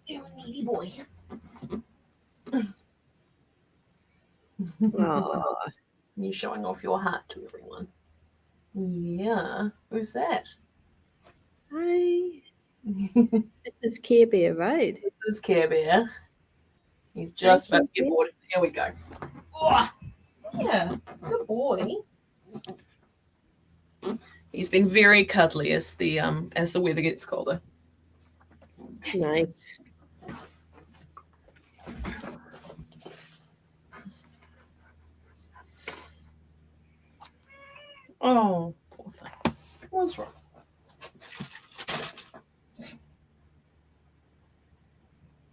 You're a needy boy. Oh, You're showing off your heart to everyone. Yeah. Who's that? hi. This is Care Bear, right? This is Care Bear. He's just Hi, about to Care get bored. Here we go. Oh, yeah, good boy. He's been very cuddly as the weather gets colder. Nice. Oh, poor thing. What's wrong?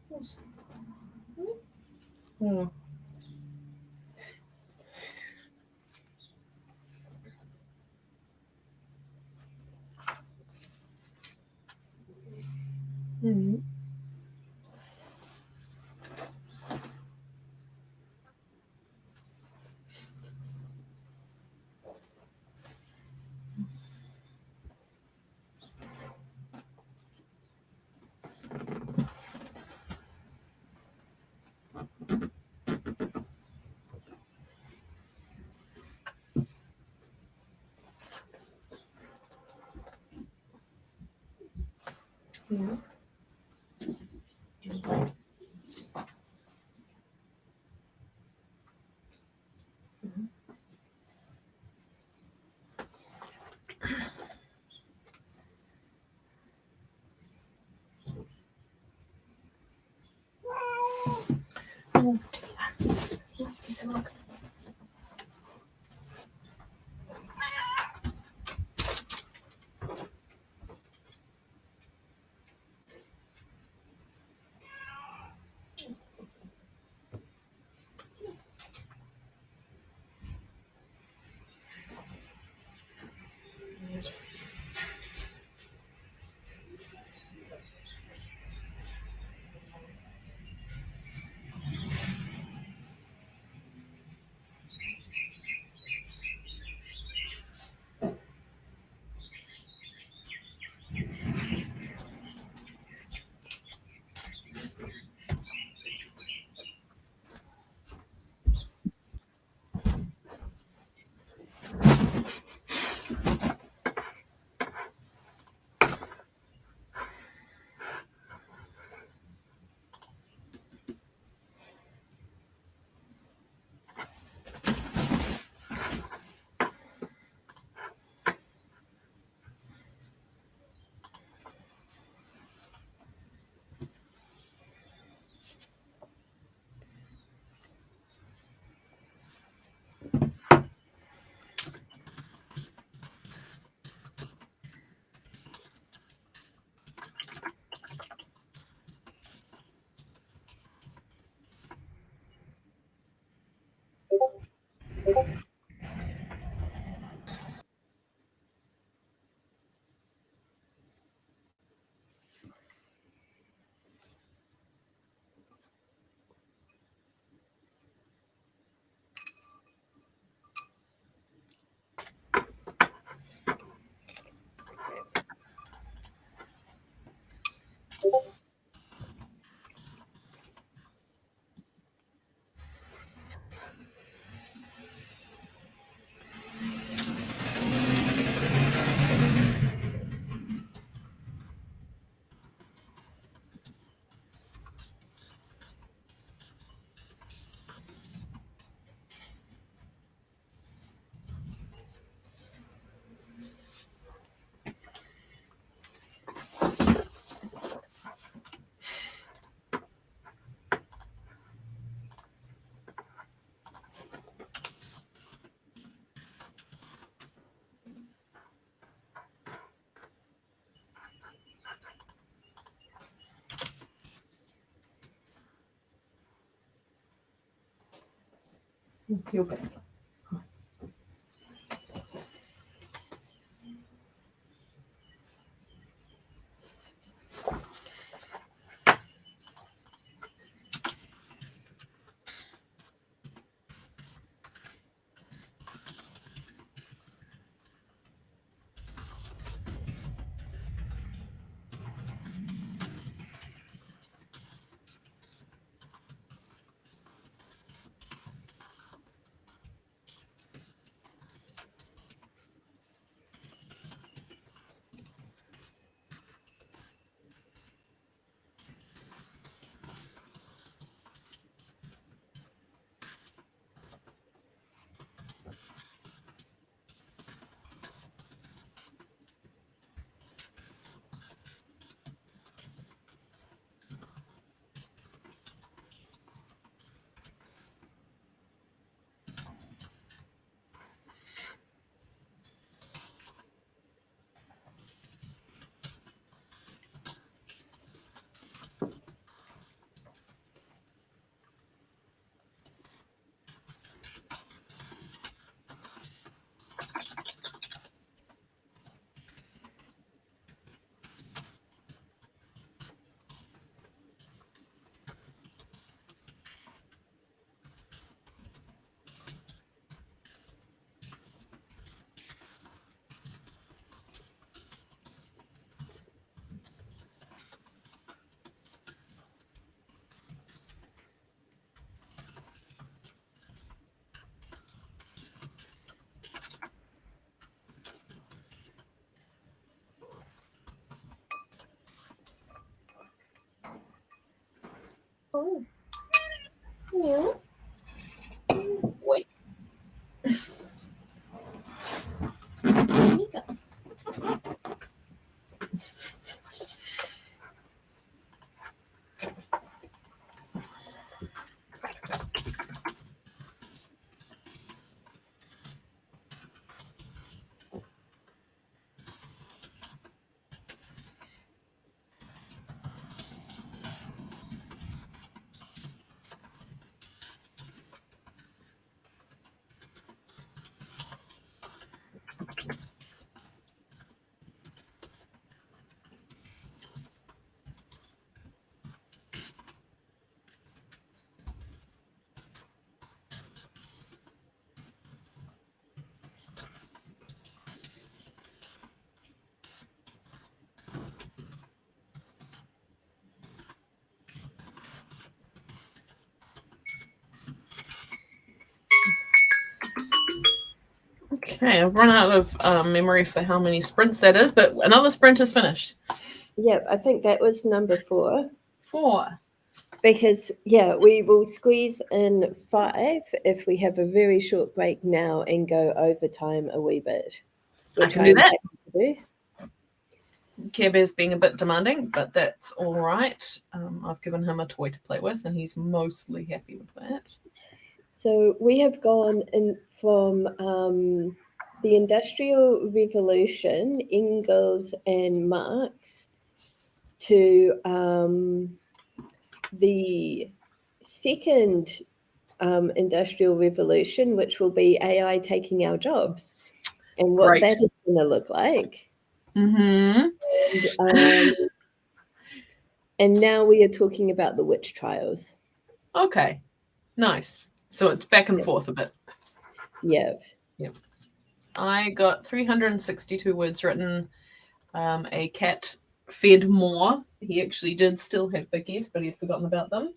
What's... Hmm. Mm-hmm. Yeah. Oh dear. Let's have a look. You're back. home. Yeah. Wait. Okay, I've run out of memory for how many sprints that is, but another sprint is finished. Yeah, I think that was number 4. 4. Because, yeah, we will squeeze in 5 if we have a very short break now and go overtime a wee bit. I can do that. Happy to do. Care Bear's being a bit demanding, but that's all right. I've given him a toy to play with, and he's mostly happy with that. So we have gone in from the Industrial Revolution, Engels and Marx, to the second Industrial Revolution, which will be AI taking our jobs, and what Great. that is going to look like. Mm-hmm. And now we are talking about the witch trials. Okay, nice. So it's back and forth a bit. Yeah. Yep. I got 362 words written. A cat fed more. He actually did still have bickies, but he'd forgotten about them.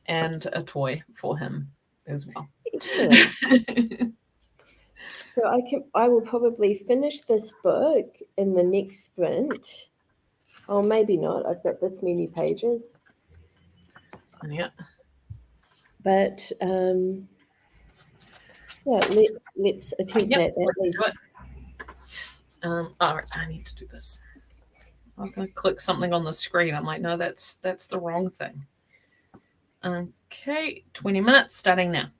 And a toy for him as well. Excellent. So I will probably finish this book in the next sprint. Oh, maybe not. I've got this many pages. Yeah. But yeah, let's attempt that at least. All right, I need to do this. I was going to click something on the screen. I'm like, no, that's the wrong thing. Okay, 20 minutes starting now.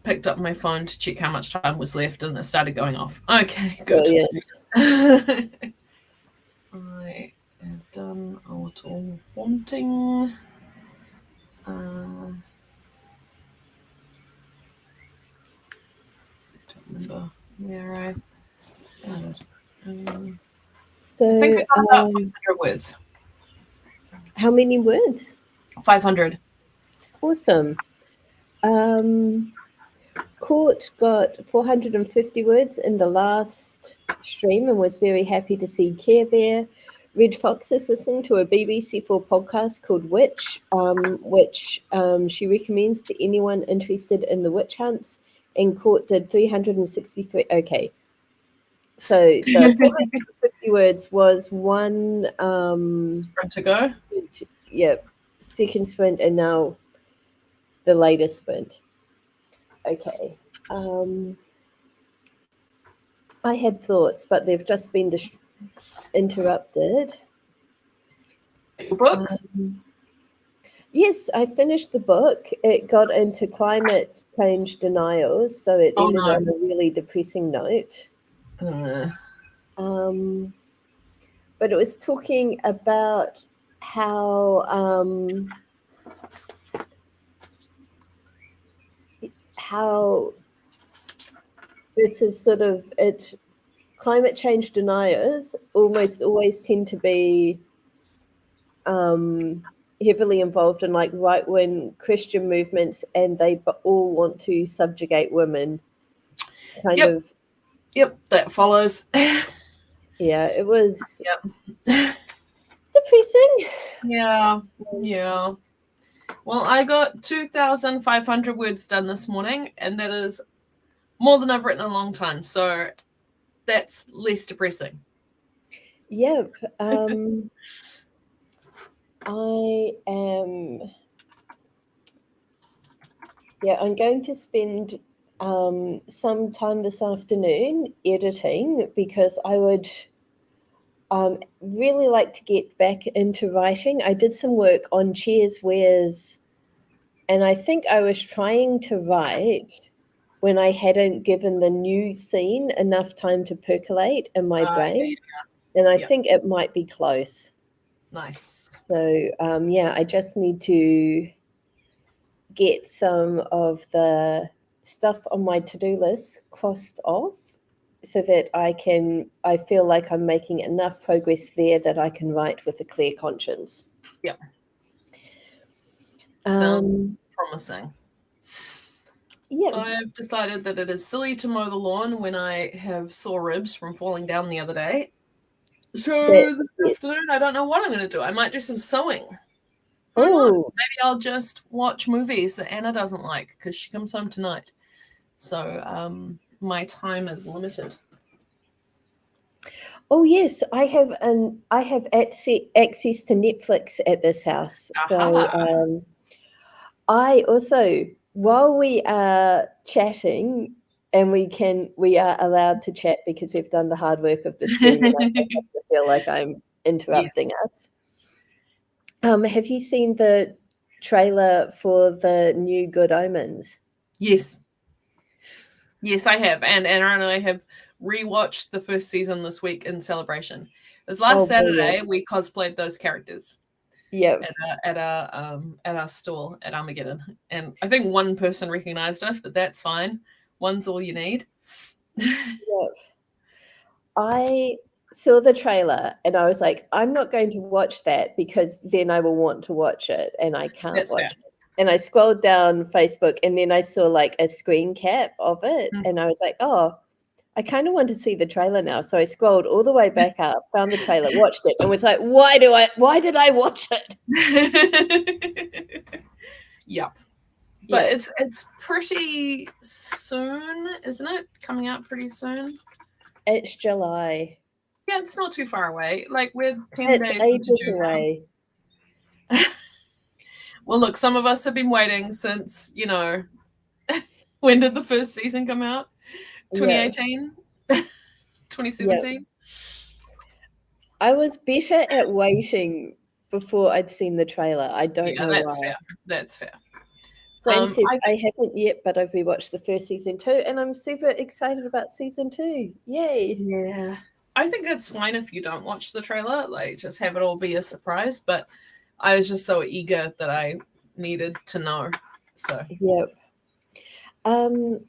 Picked up my phone to check how much time was left, and it started going off. Okay, good. Brilliant. I have done a little wanting. Don't remember where I started. So, I think I got about 500 words. How many words? 500. Awesome. Court got 450 words in the last stream and was very happy to see Care Bear. Red Fox is listening to a BBC4 podcast called Witch, which she recommends to anyone interested in the witch hunts. And Court did 363. Okay. So the 450 words was one sprint to go. Yep, second sprint, and now the latest sprint. Okay. I had thoughts, but they've just been interrupted. Your book? Yes, I finished the book. It got into climate change denials, so it ended on a really depressing note. But it was talking about how this is sort of it. Climate change deniers almost always tend to be heavily involved in like right-wing Christian movements, and they all want to subjugate women. Yep, that follows. Yeah, it was depressing. Yeah. Well, I got 2,500 words done this morning, and that is more than I've written in a long time. So that's less depressing. Yep. I'm going to spend some time this afternoon editing, because I would really like to get back into writing. I did some work on Cheers Where's, and I think I was trying to write when I hadn't given the new scene enough time to percolate in my brain. And I think it might be close. Nice. So, I just need to get some of the stuff on my to-do list crossed off, so that I feel like I'm making enough progress there that I can write with a clear conscience. Yeah. Sounds promising. Yeah. I've decided that it is silly to mow the lawn when I have sore ribs from falling down the other day. So this afternoon, I don't know what I'm going to do. I might do some sewing. Who knows? Maybe I'll just watch movies that Anna doesn't like, because she comes home tonight. So my time is limited. Oh yes, I have access to Netflix at this house. So I also, while we are chatting, and we are allowed to chat because we've done the hard work of the stream, and I don't feel like I'm interrupting us. Have you seen the trailer for the new Good Omens? Yes, I have, and Anna and I have rewatched the first season this week in celebration. It was last Saturday. We cosplayed those characters. Yep. At our stall at Armageddon, and I think one person recognized us, but that's fine. One's all you need. Yep. I saw the trailer and I was like, I'm not going to watch that, because then I will want to watch it, and I can't watch it. And I scrolled down Facebook, and then I saw like a screen cap of it, and I was like, oh, I kind of want to see the trailer now. So I scrolled all the way back up, found the trailer, watched it, and was like, why did I watch it? Yep. But it's pretty soon, isn't it? Coming out pretty soon. It's July. Yeah, it's not too far away. Like, we're 10 days into June away. Well, look, some of us have been waiting since, when did the first season come out? 2018? 2017? I was better at waiting before I'd seen the trailer. I don't Yeah, know that's why. fair. That's fair. Fran says, I I haven't yet, but I've rewatched the first season too, and I'm super excited about season 2. Yay. Yeah. I think it's fine if you don't watch the trailer, like just have it all be a surprise. But I was just so eager that I needed to know. So Yep.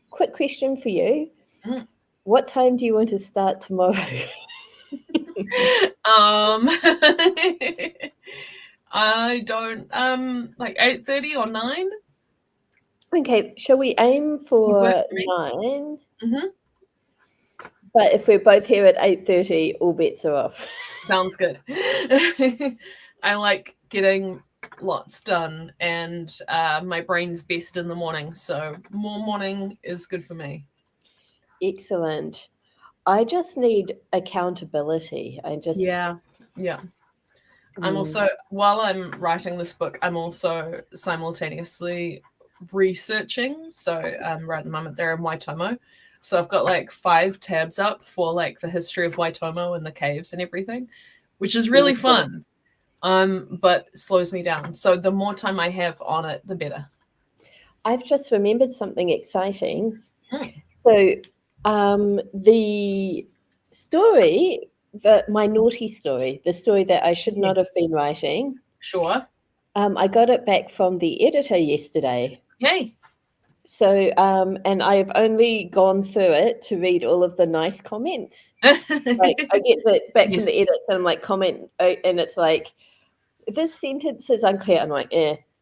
Quick question for you. Mm. What time do you want to start tomorrow? I don't like 8:30 or 9. Okay, shall we aim Would work for for me. 9? Mm-hmm. But if we're both here at 8:30, all bets are off. Sounds good. I like getting lots done, and my brain's best in the morning. So more morning is good for me. Excellent. I just need accountability. Yeah. I'm also, while I'm writing this book, I'm also simultaneously researching. So right at the moment they're in Waitomo. So I've got like 5 tabs up for like the history of Waitomo and the caves and everything, which is really fun. But slows me down. So the more time I have on it, the better. I've just remembered something exciting. Mm. So the story, my naughty story, the story that I should not have Yes. been writing, Sure. I got it back from the editor yesterday. Yay. So, and I've only gone through it to read all of the nice comments. Like, I get that back from the Yes. editor, and I'm like, comment, and it's like, this sentence is unclear. I'm like,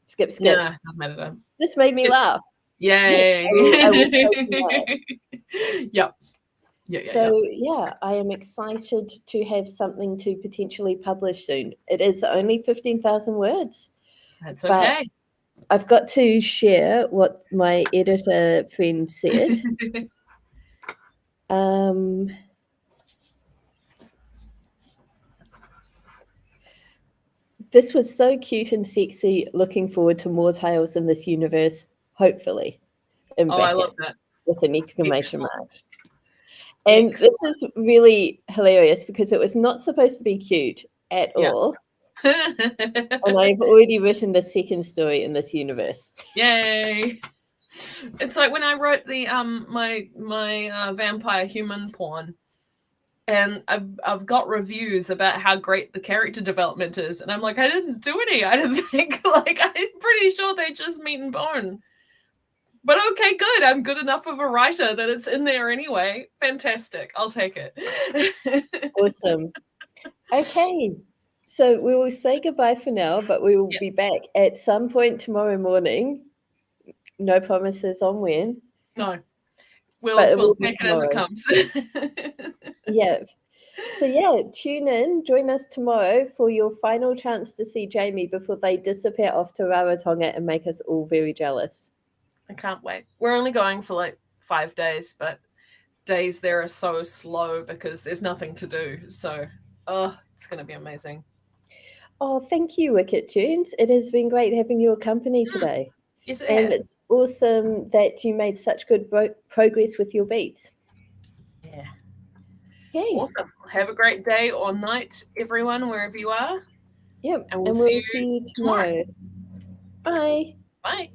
skip. Yeah, doesn't matter though. This made me laugh. Yay. Yes, I will take that. Yep. So, yeah, I am excited to have something to potentially publish soon. It is only 15,000 words. That's But okay. I've got to share what my editor friend said. This was so cute and sexy. Looking forward to more tales in this universe, hopefully. In brackets, I love that. with an exclamation mark. And Excellent. this is really hilarious because it was not supposed to be cute at all. And I've already written the second story in this universe. Yay. It's like when I wrote the my vampire human porn, and I've got reviews about how great the character development is, and I'm like, I didn't do any. I didn't think, like, I'm pretty sure they just meat and bone. But okay, good. I'm good enough of a writer that it's in there anyway. Fantastic. I'll take it. Awesome. Okay. So we will say goodbye for now, but we will be back at some point tomorrow morning. No promises on when. No. We'll take it as it comes. Yeah. So yeah, tune in, join us tomorrow for your final chance to see Jamie before they disappear off to Rarotonga and make us all very jealous. I can't wait. We're only going for like 5 days, but days there are so slow because there's nothing to do. So, it's going to be amazing. Oh, thank you, Wicket Tunes. It has been great having your company today. Yes, it and has. It's awesome that you made such good progress with your beats. Yeah. Okay. Awesome. Have a great day or night, everyone, wherever you are. Yep. And we'll see you tomorrow. Bye. Bye.